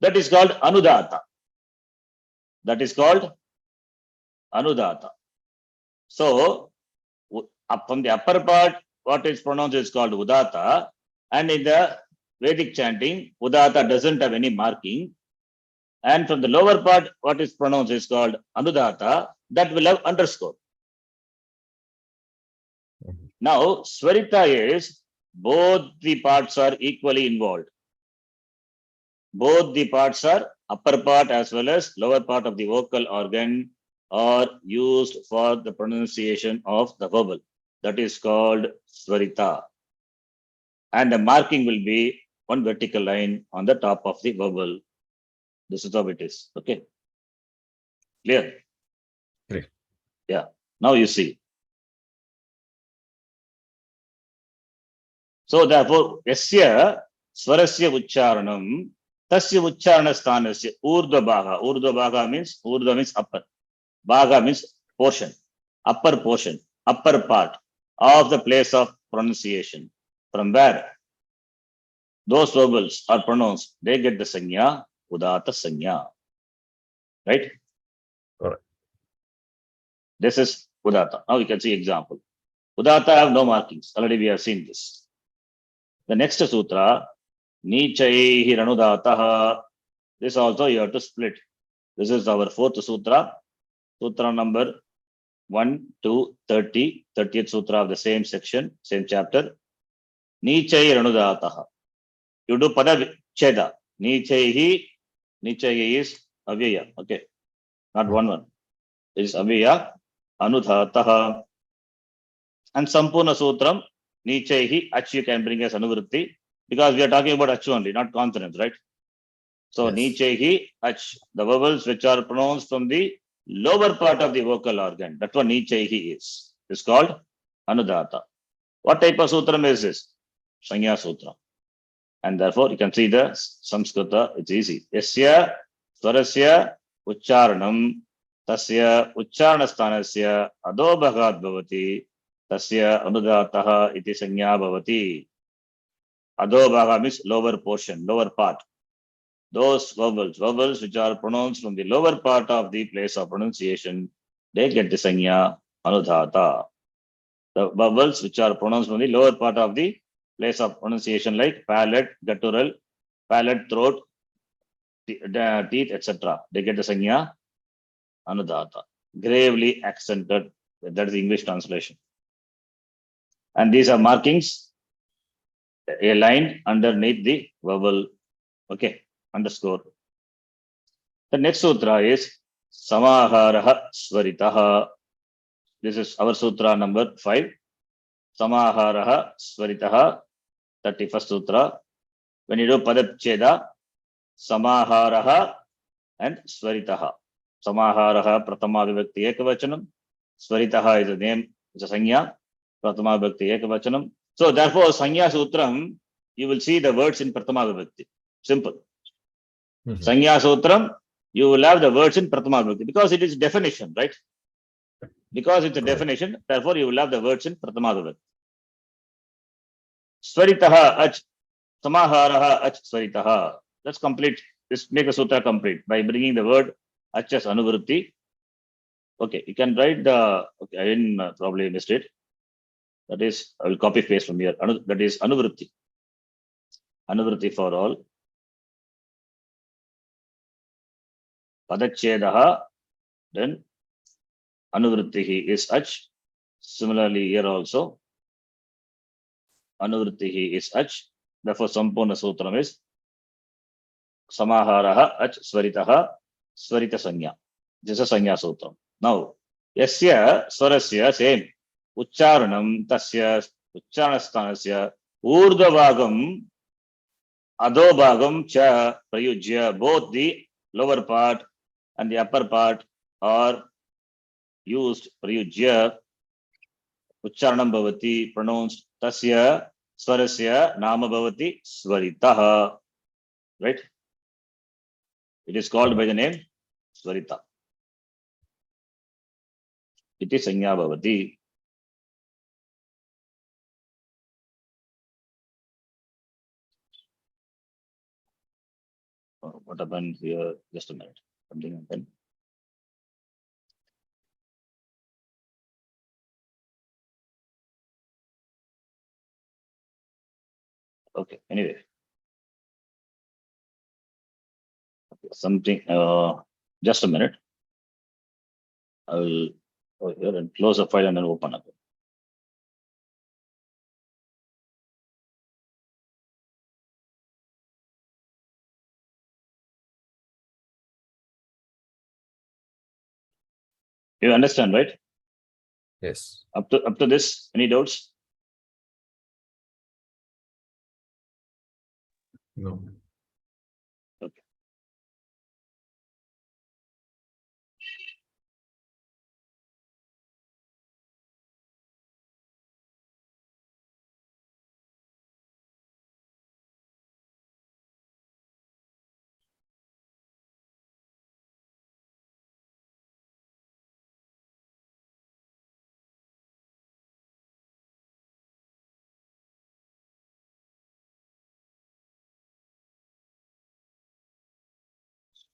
that is called anudata. That is called anudata. So up from the upper part, what is pronounced is called udata, and in the Vedic chanting, udata doesn't have any marking. And from the lower part, what is pronounced is called anudata, that will have underscore. Now, Swarita is both the parts are equally involved. Both the parts are upper part as well as lower part of the vocal organ are used for the pronunciation of the vowel. That is called Swarita. And the marking will be one vertical line on the top of the vowel. This is how it is. Okay. Clear? Clear. Yeah. Now you see. So therefore, yasya swarasya ucharanam, tasya ucharana sthanasya urdhva bhaga. Urdhva bhaga means, urdhva means upper. Bhaga means portion, upper portion, upper part of the place of pronunciation. From where? those vowels are pronounced, they get the sanya, udata sanya. Right? Correct. This is udata. Now you can see example. Udata have no markings. Already we have seen this. The next sutra, Nichaihi Ranudataha. This also you have to split. This is our fourth sutra. Sutra number 1 to 30, 30th sutra of the same section, same chapter. Nichai Ranudataha. You do pada cheda. Nichaihi. Nichaihi is avyaya. Okay. Not one. It is avyaya. Anudhataha. And Sampurna Sutram, Nichaihi, Ach you can bring as Anuvritti, because we are talking about Ach only, not consonants, right? So Yes. Nichaihi, Ach, the vowels which are pronounced from the lower part of the vocal organ. That's what Nichaihi is. It's called Anudata. What type of Sutram is this? Sanya Sutra. And therefore you can see the Samskrita, it's easy. Yasya, Swarasya, Ucharanam, Tasya, Ucharanasthanasya, Adobhagat Bhavati, Tasya Anudataha iti sanya bhavati. Adobhaga means lower portion, lower part. Those vowels which are pronounced from the lower part of the place of pronunciation, they get the sanya Anudata. The vowels which are pronounced from the lower part of the place of pronunciation, like palate, guttural, palate, throat, teeth, etc. They get the sanya Anudata. Gravely accented. That is the English translation. And these are markings aligned underneath the vowel. Okay, underscore. The next sutra is Samaharaha Svaritaha. This is our sutra number 5. Samaharaha Svaritaha, 31st sutra. When you do Padacheda, Samaharaha and Svaritaha. Samaharaha Pratama Vibhakti Ekavachanam. Svaritaha is the name, it's a Sanya. Pratama Vibhakti Ekavachanam. So therefore, Sanya Sutram, you will see the words in Pratama Vibhakti. Simple. Sanya Sutram, you will have the words in Pratama Vibhakti because it is definition, right? Because it's a definition, therefore you will have the words in Pratama Vibhakti. Svaritaha ach, samaharaha ach svaritaha. Let's complete this, make the sutra complete by bringing the word ach as anuvritti. Okay, you can write the, okay, I didn't probably missed it. That is, I will copy paste from here. That is anuvritti. Anuvritti for all. Padachedaha, then anuvrittihi is ach. Similarly, here also, anuvrittihi is ach. Therefore, Sampurna Sutram is Samaharaha ach svaritaha svarita sanya. This is a sanya sutram. Now, yasya swarasya same. Ucharanam tasya uchcharanasthanasya urdhavagam adobhagam cha prayujya. Both the lower part and the upper part are used prayujya. Ucharanam bhavati pronounced tasya swarasya nama bhavati svaritaha. Right? It is called by the name Svarita. It is Sanya Bhavati. Oh, what happened here? Just a minute. Something happened. Okay, anyway. Okay, something, just a minute. I will go here and close the file and then open up. You understand, right? Yes. Up to this, any doubts? No.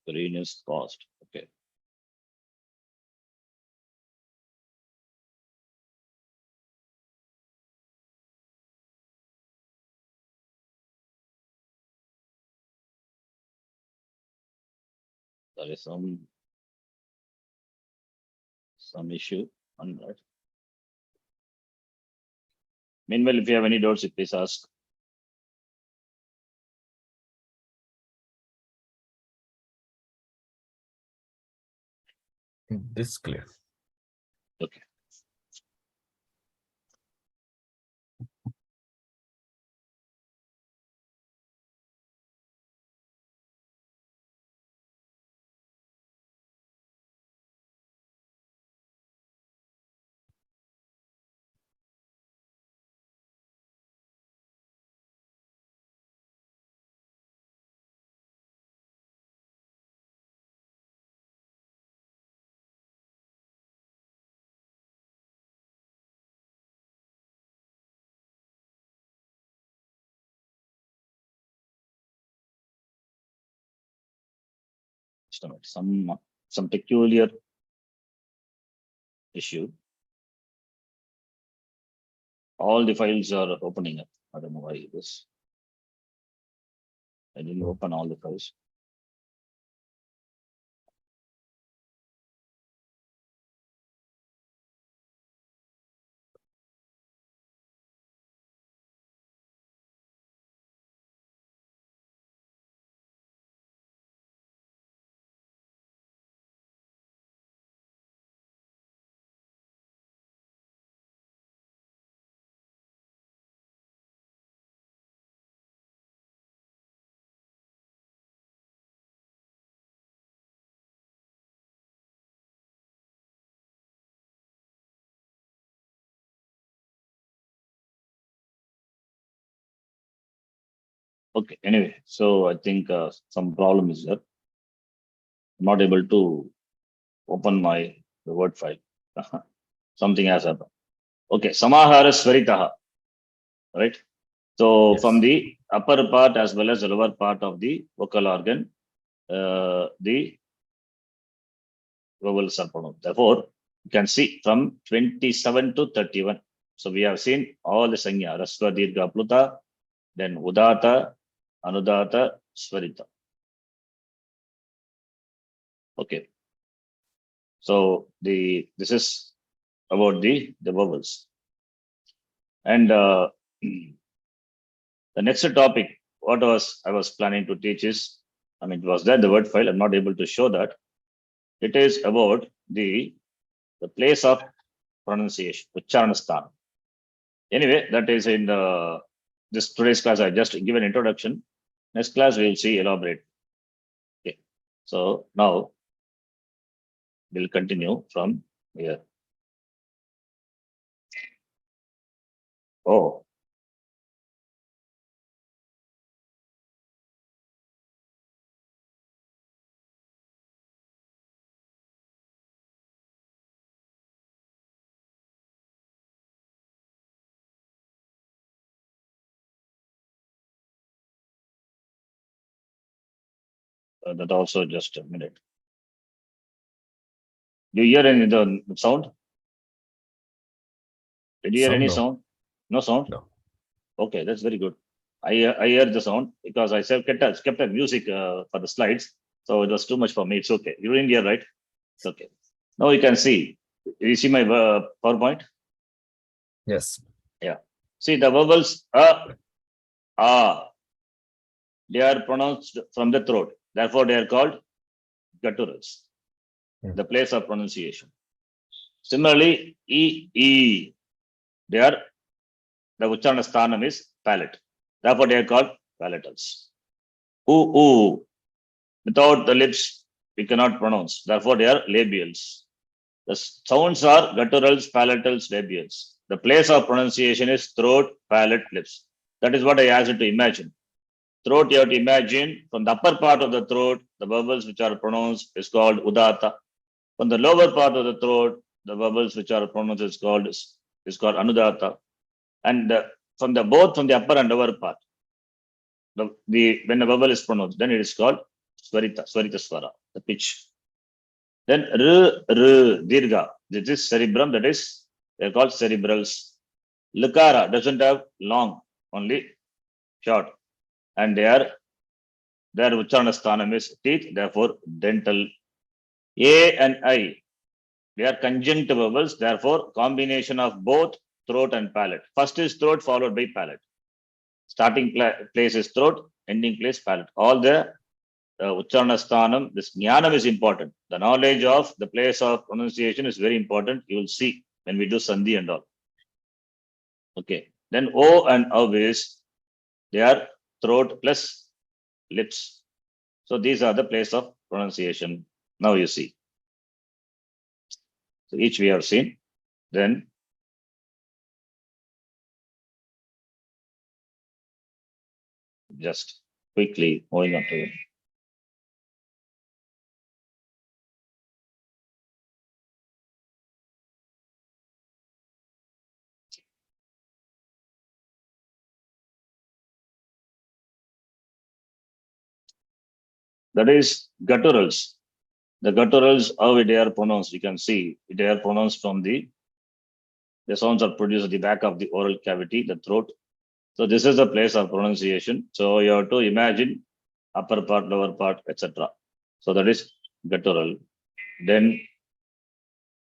Green is cost. Okay. There is some issue on that. Meanwhile, if you have any doubts, please ask. This clear. Okay. Some peculiar issue. All the files are opening up. I don't know why this. I didn't open all the files. Okay. Anyway, so I think some problem is there. I'm not able to open the word file. Something has happened. Okay. Samahara Swaritaha. Right. So Yes. from the upper part as well as the lower part of the vocal organ, the vowels are pronounced. Therefore, you can see from 27 to 31. So we have seen all the sanya, Rasva, Dirgha, Pluta, then Udata, Anudata, Swarita. Okay. So this is about the vowels. And the next topic, what I was planning to teach is, I mean, it was there the word file. I'm not able to show that. It is about the place of pronunciation, Ucharanasthan. Anyway, that is in this today's class. I just give an introduction. Next class we will see elaborate. Okay. So now we'll continue from here. Oh, that also just a minute. Do you hear any the sound? Did you hear Sound, any no. sound? No sound? No. Okay, that's very good. I hear the sound because I kept a music for the slides, so it was too much for me. It's okay. You didn't hear, right? It's okay. Now you can see. You see my PowerPoint? Yes. Yeah. See the vowels they are pronounced from the throat. Therefore, they are called gutturals. Hmm. The place of pronunciation. Similarly, e, they are the Ucharana Sthanam is palate. Therefore, they are called palatals. Oo, without the lips, we cannot pronounce. Therefore, they are labials. The sounds are gutturals, palatals, labials. The place of pronunciation is throat, palate, lips. That is what I asked you to imagine. Throat, you have to imagine from the upper part of the throat, the vowels which are pronounced is called udata. From the lower part of the throat, the vowels which are pronounced is called anudata. And from the upper and lower part, when the vowel is pronounced, then it is called Swarita Swara, the pitch. Then Dirga, this is cerebrum, that is, they are called cerebrals. Lakara doesn't have long, only short. And their Ucharana Sthanam is teeth, therefore dental. A and I, they are conjunct vowels, therefore combination of both throat and palate. First is throat, followed by palate. Starting place is throat, ending place palate. All the Ucharana Sthanam, this Jnanam is important. The knowledge of the place of pronunciation is very important. You will see when we do Sandhi and all. Okay. Then O and Av is, they are throat plus lips. So these are the place of pronunciation. Now you see. So each we have seen. Then just quickly moving on to it. That is gutturals. The gutturals, how they are pronounced, you can see they are pronounced from the sounds are produced at the back of the oral cavity, the throat. So this is the place of pronunciation. So you have to imagine upper part, lower part, etc. So that is guttural. Then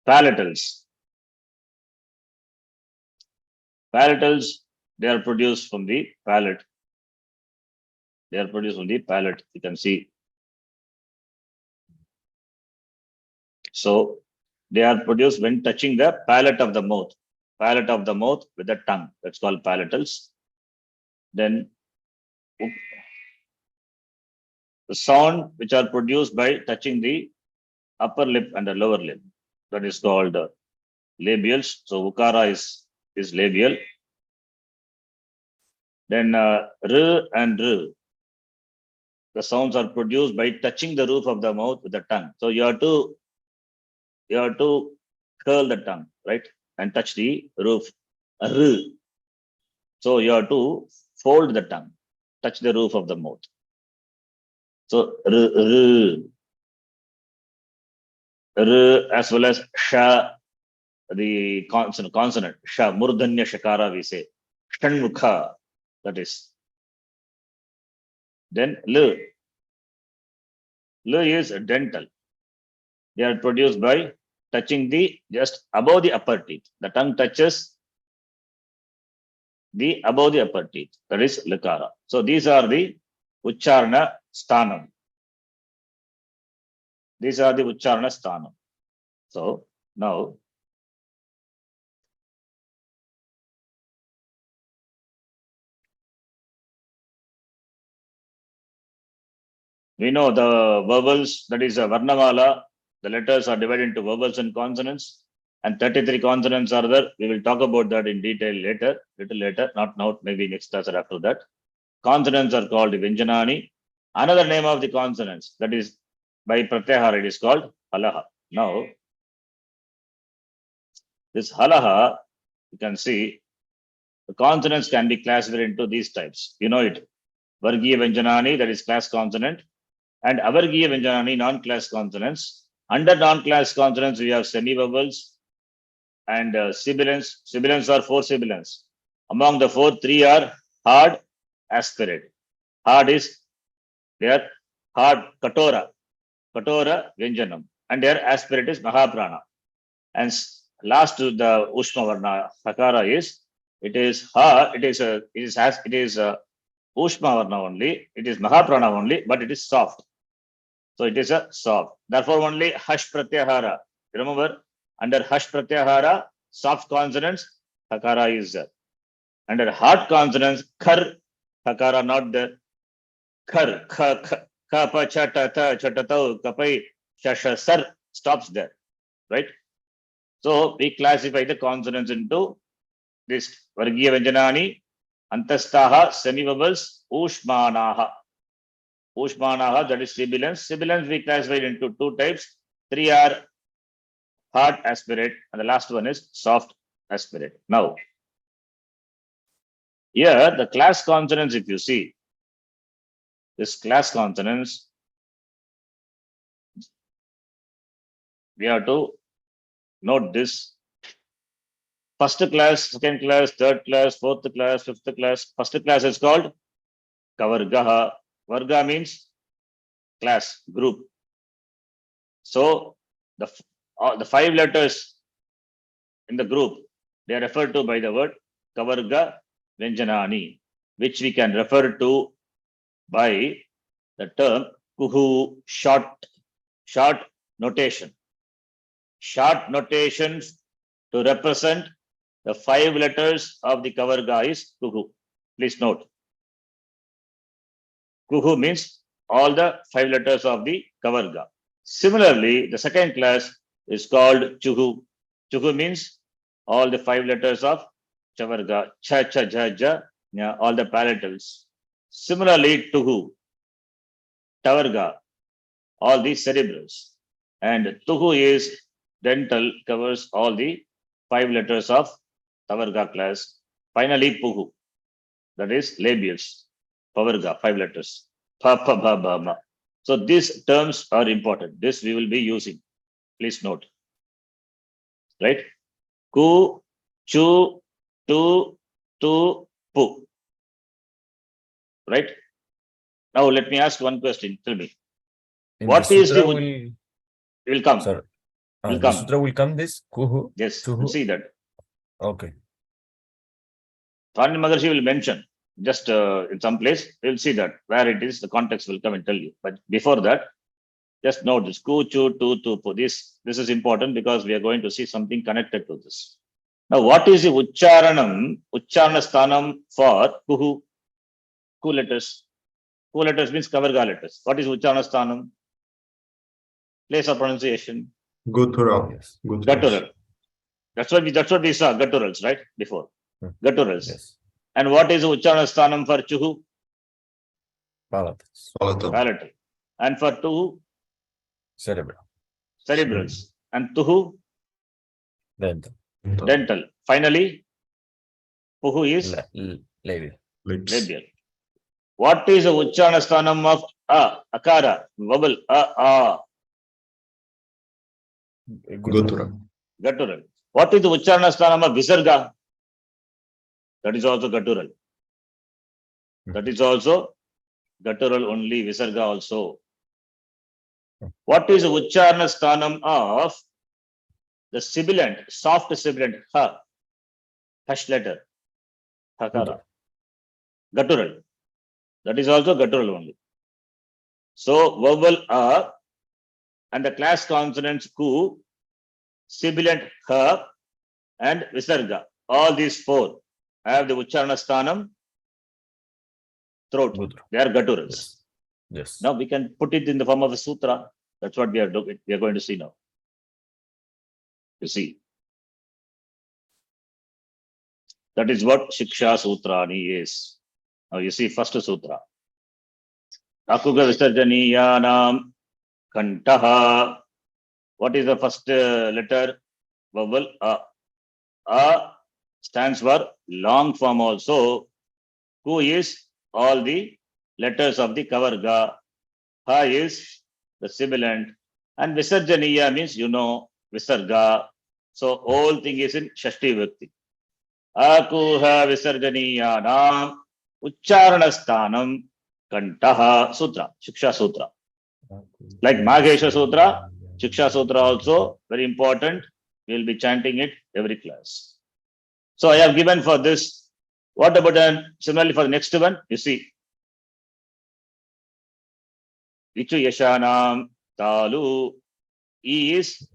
palatals. Palatals, they are produced from the palate. They are produced from the palate. You can see. So they are produced when touching the palate of the mouth. Palate of the mouth with the tongue. That's called palatals. Then the sound which are produced by touching the upper lip and the lower lip. That is called labials. So ukara is labial. Then r and r. The sounds are produced by touching the roof of the mouth with the tongue. So you have to curl the tongue, right? And touch the roof. R. So you have to fold the tongue, touch the roof of the mouth. So r as well as sha, the consonant sha, murdanya shakara we say, shanmukha, that is. Then l is dental. They are produced by touching the just above the upper teeth. The tongue touches the above the upper teeth. That is lakara. So these are the ucharana sthanam. These are the ucharana sthanam. So now we know the vowels, that is a varnamala. The letters are divided into vowels and consonants, and 33 consonants are there. We will talk about that in detail later, little later, not now, maybe next class or after that. Consonants are called Vyanjanani. Another name of the consonants, that is by pratyahara, it is called halaha. Now, this halaha, you can see the consonants can be classified into these types. You know it. Vargiya Vyanjanani, that is class consonant, and Avargiya Vyanjanani, non-class consonants. Under non-class consonants, we have semi-vowels and sibilants. Sibilants are 4 sibilants. Among the 4, 3 are hard, aspirate. Hard is their hard, katora Vyanjanam, and their aspirate is Mahaprana. And last to the Ushma Varna, Sakara is, it is hard, it is Ushma Varna only, it is Mahaprana only, but it is soft. So it is a soft. Therefore, only Hash Pratyahara. Remember, under Hash Pratyahara, soft consonants, Hakara is there. Under hard consonants, Khar, Hakara not there. Khar, Kapa, Chatata, Chatatau, Kapai, Shashasar stops there. Right? So we classify the consonants into this Vargiya Vyanjanani, Antastaha, semi-vowels, Ushmanaha. Ushmanaha, that is sibilants. Sibilants we classified into 2 types. 3 are hard aspirate, and the last one is soft aspirate. Now, here the class consonants, if you see, this class consonants, we have to note this. First class, second class, third class, fourth class, fifth class. First class is called Kavargaha. Varga means class, group. So the 5 letters in the group, they are referred to by the word Kavarga Vyanjanani, which we can refer to by the term Kuhu, short notation. Short notations to represent the 5 letters of the Kavarga is Kuhu. Please note. Kuhu means all the 5 letters of the Kavarga. Similarly, the second class is called Chuhu. Chuhu means all the 5 letters of Chavarga. Cha, cha, ja, ja, yeah, all the palatals. Similarly, Tuhu, Tavarga, all the cerebrals. And Tuhu is dental, covers all the 5 letters of Tavarga class. Finally, Puhu, that is labials, Pavarga, 5 letters. Pa, pa, ba, ba, ma. So these terms are important. This we will be using. Please note. Right? Ku, chu, tu, pu. Right? Now let me ask one question. Tell me. In What the is sutra the will come? sorry. Will The come. sutra will come this Kuhu. Yes, Tuhu. we'll see that. Okay. Pranil Maharshi will mention just in some place. We'll see that where it is. The context will come and tell you. But before that, just note this. Ku, chu, tu, pu. This is important because we are going to see something connected to this. Now, what is the Ucharana sthanam for Kuhu? Ku letters. Ku letters means Kavarga letters. What is Ucharana sthanam? Place of pronunciation. Guttural. Yes. Guttural. That's what we saw, gutturals, right? Before. Gutturals. Yes. And what is Ucharana sthanam for Chuhu? Palatals. Palatal. And for Tuhu? Cerebral. Cerebrals. And Tuhu? Dental. Dental. Finally, Puhu is Labial. labial. What is the Ucharana sthanam of Akara? Vowel Guttural. Guttural. What is the Ucharana sthanam of Visarga? That is also guttural. That is also guttural only, Visarga also. What is the Ucharana sthanam of the sibilant, soft sibilant, ha, hash letter, hakara? Guttural. That is also guttural only. So, vowel and the class consonants ku, sibilant ha, and visarga. All these 4 have the Ucharana sthanam, throat. They are gutturals. Yes. Now we can put it in the form of a sutra. That's what we are doing. We are going to see now. You see. That is what Shiksha Sutrani is. Now you see first sutra. Akuga Visarjaniyanam Kantaha. What is the first letter? Vowel A. A stands for long form also. Ku is all the letters of the Kavarga. Ha is the sibilant. And Visarjaniya means, Visarga. So whole thing is in Shashti Vibhakti. Akuha Visarjaniyanam Ucharana sthanam Kantaha Sutra, Shiksha Sutra. Like Maghesha Sutra, Shiksha Sutra also very important. We will be chanting it every class. So I have given for this. What about similarly for the next one? You see. Vichu Yashanam Talu. E is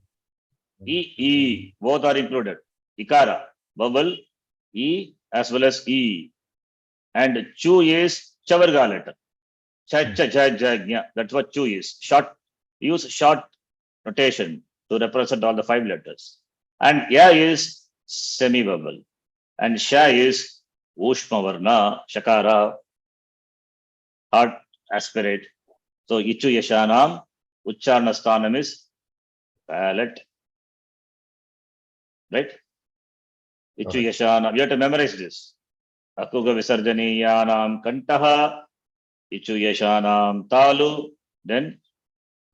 E. Both are included. Ikara, vowel, E as well as E. And Chu is Chavarga letter. Cha, cha, ja, ja, nya. That's what Chu is. Short. Use short notation to represent all the 5 letters. And Ya is semi-vowel. And Sha is Ushma Varna, Shakara, hard aspirate. So Ichu Yashanam, Ucharana sthanam is palate. Right? Ichu Yashanam. You have to memorize this. Akuga Visarjaniyanam Kantaha, Ichu Yashanam Talu, then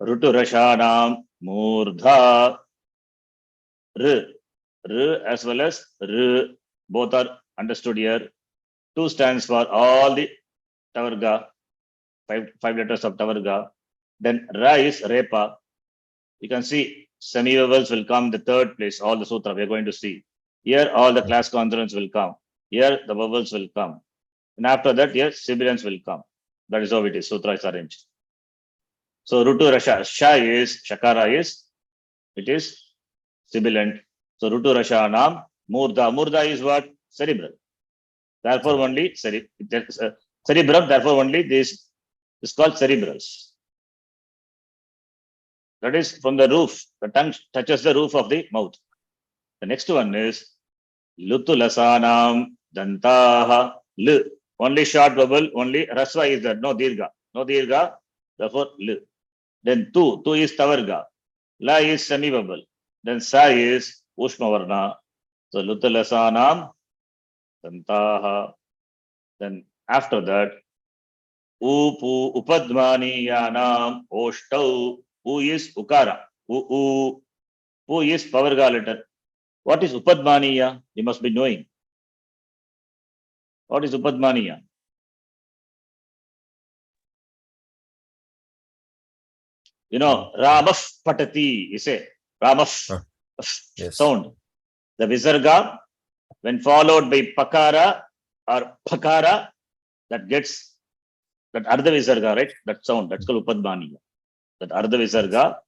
Rutu Rashanam Murdha. R. R as well as R. Both are understood here. 2 stands for all the Tavarga. Five letters of Tavarga. Then Ra is Repa. You can see semi-vowels will come the third place. All the sutra we are going to see. Here all the class consonants will come. Here the vowels will come. And after that, here sibilants will come. That is how it is. Sutra is arranged. So Rutu Rasha. Sha is Shakara is. It is sibilant. So Rutu Rasha Nam. Murdha. Murdha is what? Cerebral. Therefore only cerebrum. Therefore only this is called cerebrals. That is from the roof. The tongue touches the roof of the mouth. The next one is Lutulasanam Dantaha. L. Only short vowel, only Rasva is there. No Dirga. No Dirga. Therefore L. Then Tu. Tu is Tavarga. La is semi vowel. Then Sa is Ushmavarna. So Lutulasanam Dantaha. Then after that, Upu Upadmaniyanam Oshtau. U is Ukara. U is Pavarga letter. What is Upadmaniya? You must be knowing. What is Upadmaniya? You know, Ramaf Patati, you say. Ramaf Yes. sound. The Visarga, when followed by Pakara or Pakara, that gets that Ardha Visarga, right? That sound, that's called Upadmaniya. That Ardha Visarga,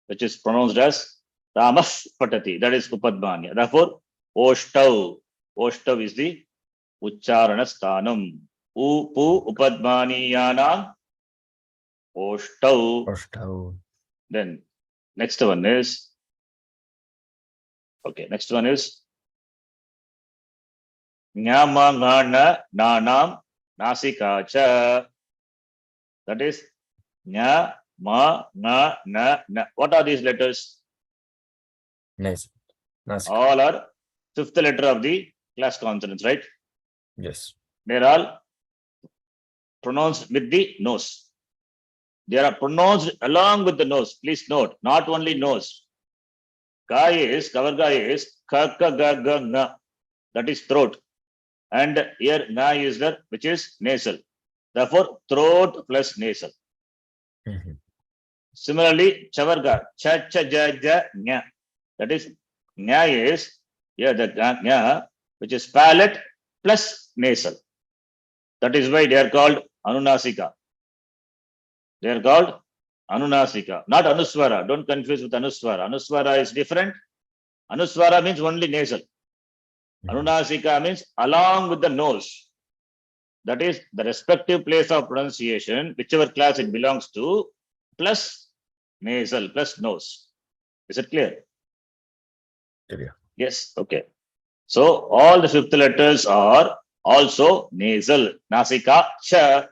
which is pronounced as Ramaf Patati, that is Upadmaniya. Therefore, Oshtav. Oshtav is the Ucharana Sthanam. Upu Upadmaniyanam Oshtav. Oshtau. Then next one is Nyama Ngana Nanam Nasikacha. That is Nya Ma Na Na Na. What are these letters? Nice. Nice. All are fifth letter of the class consonants, right? Yes. They are all pronounced with the nose. They are pronounced along with the nose. Please note, not only nose. Ka is, Kavarga is, Ka Ka Ga Ga Nga. That is throat. And here Nga is there, which is nasal. Therefore, throat plus nasal. Mhm. Similarly, Chavarga, Cha Cha Ja Ja Nga. That is, Nga is, here the Nga, which is palate plus nasal. That is why they are called Anunasika. They are called Anunasika, not Anuswara. Don't confuse with Anuswara. Anuswara is different. Anuswara means only nasal. Anunasika means along with the nose. That is the respective place of pronunciation, whichever class it belongs to, plus nasal, plus nose. Is it clear? Clear. Yes. Okay. So all the fifth letters are also nasal. Nasika, cha.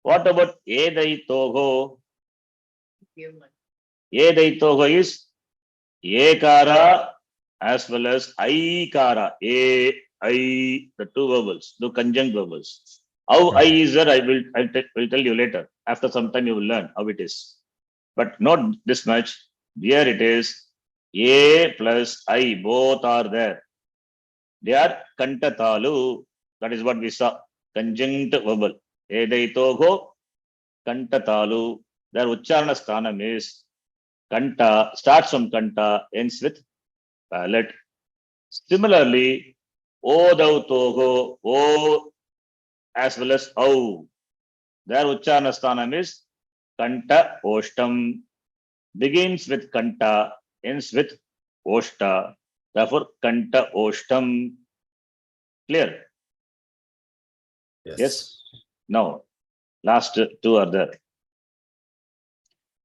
What about Edaitogo? Edaitogo is Ekara as well as Aikara. I, the two vowels, the conjunct vowels. How I is there, I'll tell you later. After some time, you will learn how it is. But not this much. Here it is A plus I, both are there. They are Kantatalu. That is what we saw. Conjunct vowel. Edaitogo, Kantatalu. Their Ucharana Sthanam is Kanta, starts from Kanta, ends with palate. Similarly, O thou togo, O as well as O. Their Ucharana Sthanam is Kanta Oshtam. Begins with Kanta, ends with Oshta. Therefore, Kanta Oshtam. Clear? Yes. Now, last two are there.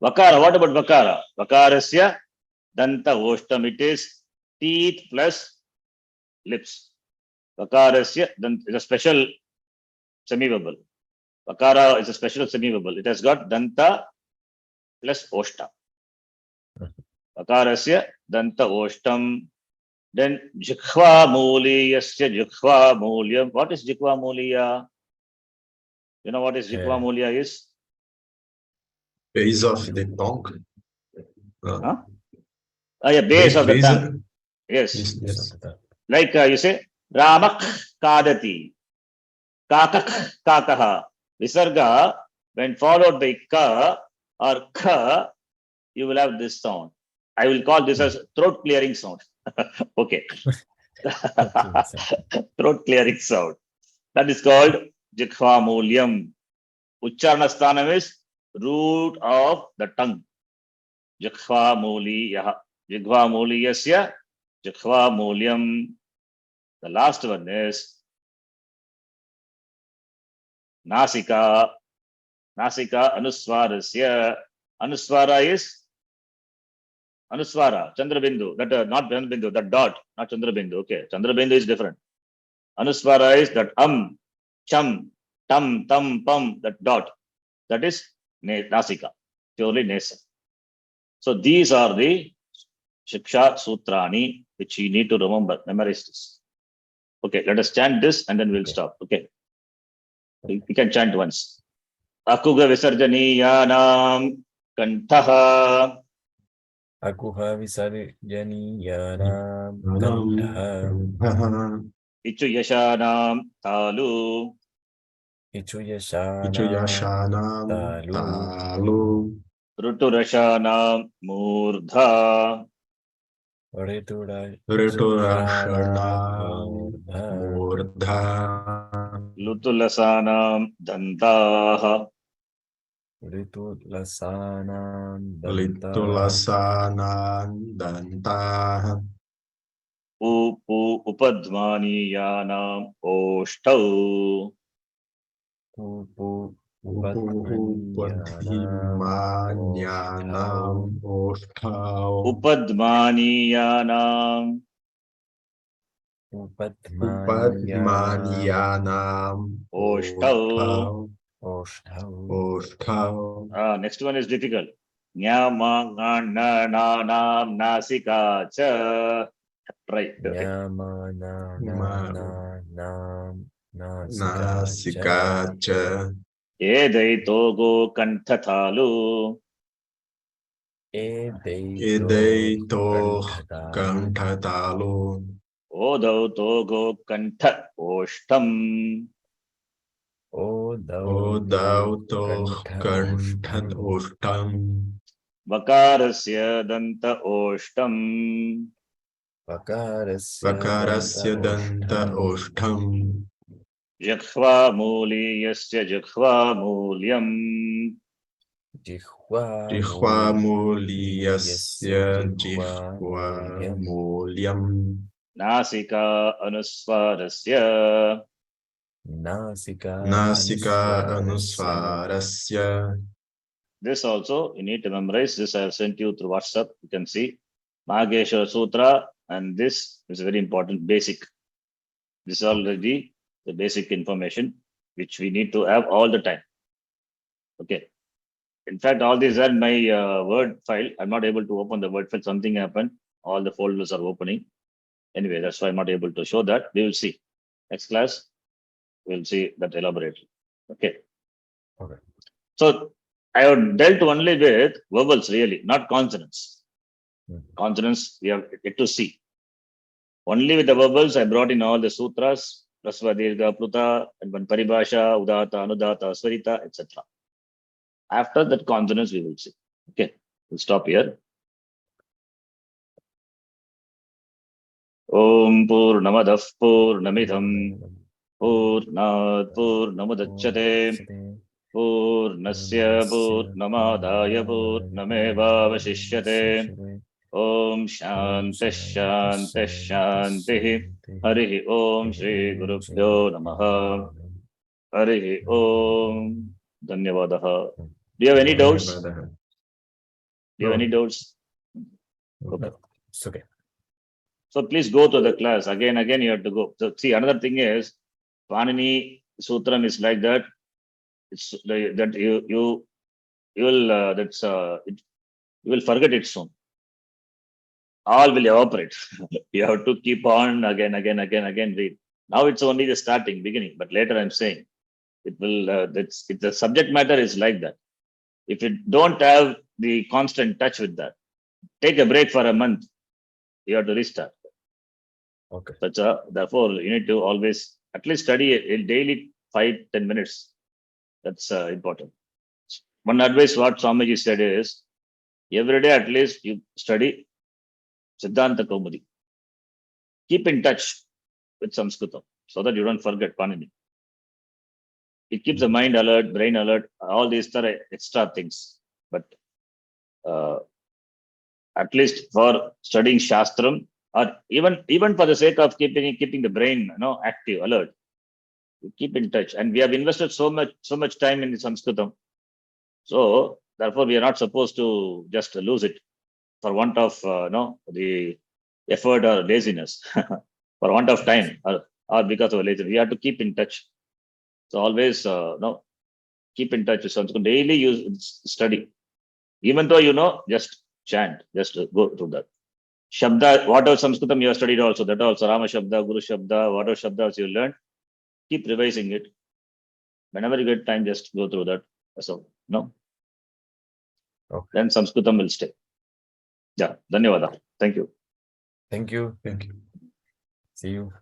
Vakara. What about Vakara? Vakarasya Danta Oshtam. It is teeth plus lips. Vakarasya Danta is a special semi-vowel. Vakara is a special semi-vowel. It has got Danta plus Oshta. Vakarasya Danta Oshtam. Then Jikhva Muliyasya Jikhva Mulyam. What is Jikhva Muliya? You know what is Jikhva Muliya is? Base of the tongue. Huh? Yeah, base of the Base, tongue. Yes. yes, Base yes. of the tongue. Like you say, Ramak Kadati, Kakak Kakaha. Visarga, when followed by Ka or Kha, you will have this sound. I will call this as throat clearing sound. Okay. Okay, so Throat clearing sound. That is called Jikhva Mulyam. Ucharana sthanam is root of the tongue. Jikhva Muliyah. Jikhva Muliyasya. Jikhva Mulyam. The last one is Nasika. Nasika Anuswarasya. Anuswara is Anuswara, Chandrabindu. That not Chandrabindu, that dot, not Chandrabindu. Okay, Chandrabindu is different. Anuswara is that cham, tam, pam, that dot. That is Nasika, purely nasa. So these are the Shiksha Sutrani, which you need to remember, memorize this. Okay, let us chant this and then we'll stop. Okay. We can chant once. Akuga Visarjaniyanam Kantaha Akuha Visarjaniyana Kantha Ichu Yashanam Talu Ichuyashana Ichuyashanam Talu talu Ruturashanam Murdha riturashanam Murdha murdha Lutulasanam Dantaha Ritulasanam Danta litulasanam dantaha Upadmaniyanam Oshtau Pupu Upadimanyanam Osthau Upadmaniyanam Upatmanyanam Oshtau. Oshtau Next one is difficult. Nyamangananam Nasika cha. Right. Okay. Yamananam Nasikacha nasikacha Edaitogo Kanthathalu Edeito edaito Kantatalu kantatalu Odau Togo Kantha Oshtam Odauto odauto Kantha kantan Oshtam ostam Vakarasya Danta Oshtam Vakarasya Danta vakarasya danta Oshtam ostam Jakhva Muli Yasya Jakhva Mulyam Jihwa jihva Muliyasya muliyasya Jihwa jihva Mulyam mulyam Nasika Anuswarasya Nasika nasika Anuswarasya anusvarasya. This also you need to memorize. This I have sent you through WhatsApp. You can see Mahageshwara Sutra, and this is very important basic. This is already the basic information which we need to have all the time. Okay. In fact, all these are in my Word file. I'm not able to open the Word file. Something happened. All the folders are opening. Anyway, that's why I'm not able to show that. We will see. Next class, we'll see that elaborately. Okay. Okay. So I have dealt only with vowels, really, not consonants. Consonants, we have yet to see. Only with the vowels, I brought in all the sutras, Rasva, Dirgha, Pluta, and one Paribhasha, Udata, Anudata, Swarita, etc. After that, consonants we will see. Okay, we'll stop here. Om Purnamadah Purnamidham Purnat Purnamudachyate Purnasya Purnamadaya Purnamevavashishyate Om Shanti Shanti Shanti Harihi Om Shri Gurubhyo Namaha Harihi Om Dhanyavadaha. Do you have any doubts? Do you have any doubts? Okay. It's okay. So please go to the class. Again, you have to go. So see, another thing is, Panini Sutram is like that. It's that you will you will forget it soon. All will evaporate. You have to keep on again read. Now it's only the starting, beginning, but later I'm saying it will. The subject matter is like that. If you don't have the constant touch with that, take a break for a month, you have to restart. Okay. Therefore, you need to always at least study a daily 5-10 minutes. That's important. One advice what Swamiji said is, every day at least you study Siddhanta Kaumudi. Keep in touch with Sanskritam so that you don't forget Panini. It keeps the mind alert, brain alert, all these are extra things. But at least for studying Shastram, or even for the sake of keeping the brain active, alert, you keep in touch. And we have invested so much time in the Sanskritam. So therefore, we are not supposed to just lose it for want of the effort or laziness, for want of time or because of laziness. We have to keep in touch. So always keep in touch with Sanskrit. Daily use study. Even though just chant, just go through that. Shabda, whatever Sanskritam you have studied also, that also Rama Shabda, Guru Shabda, whatever Shabdas you learn, keep revising it. Whenever you get time, just go through that. So, Okay. then Sanskritam will stay. Yeah, Dhanyavada. Thank you. Thank you. Thank you. See you.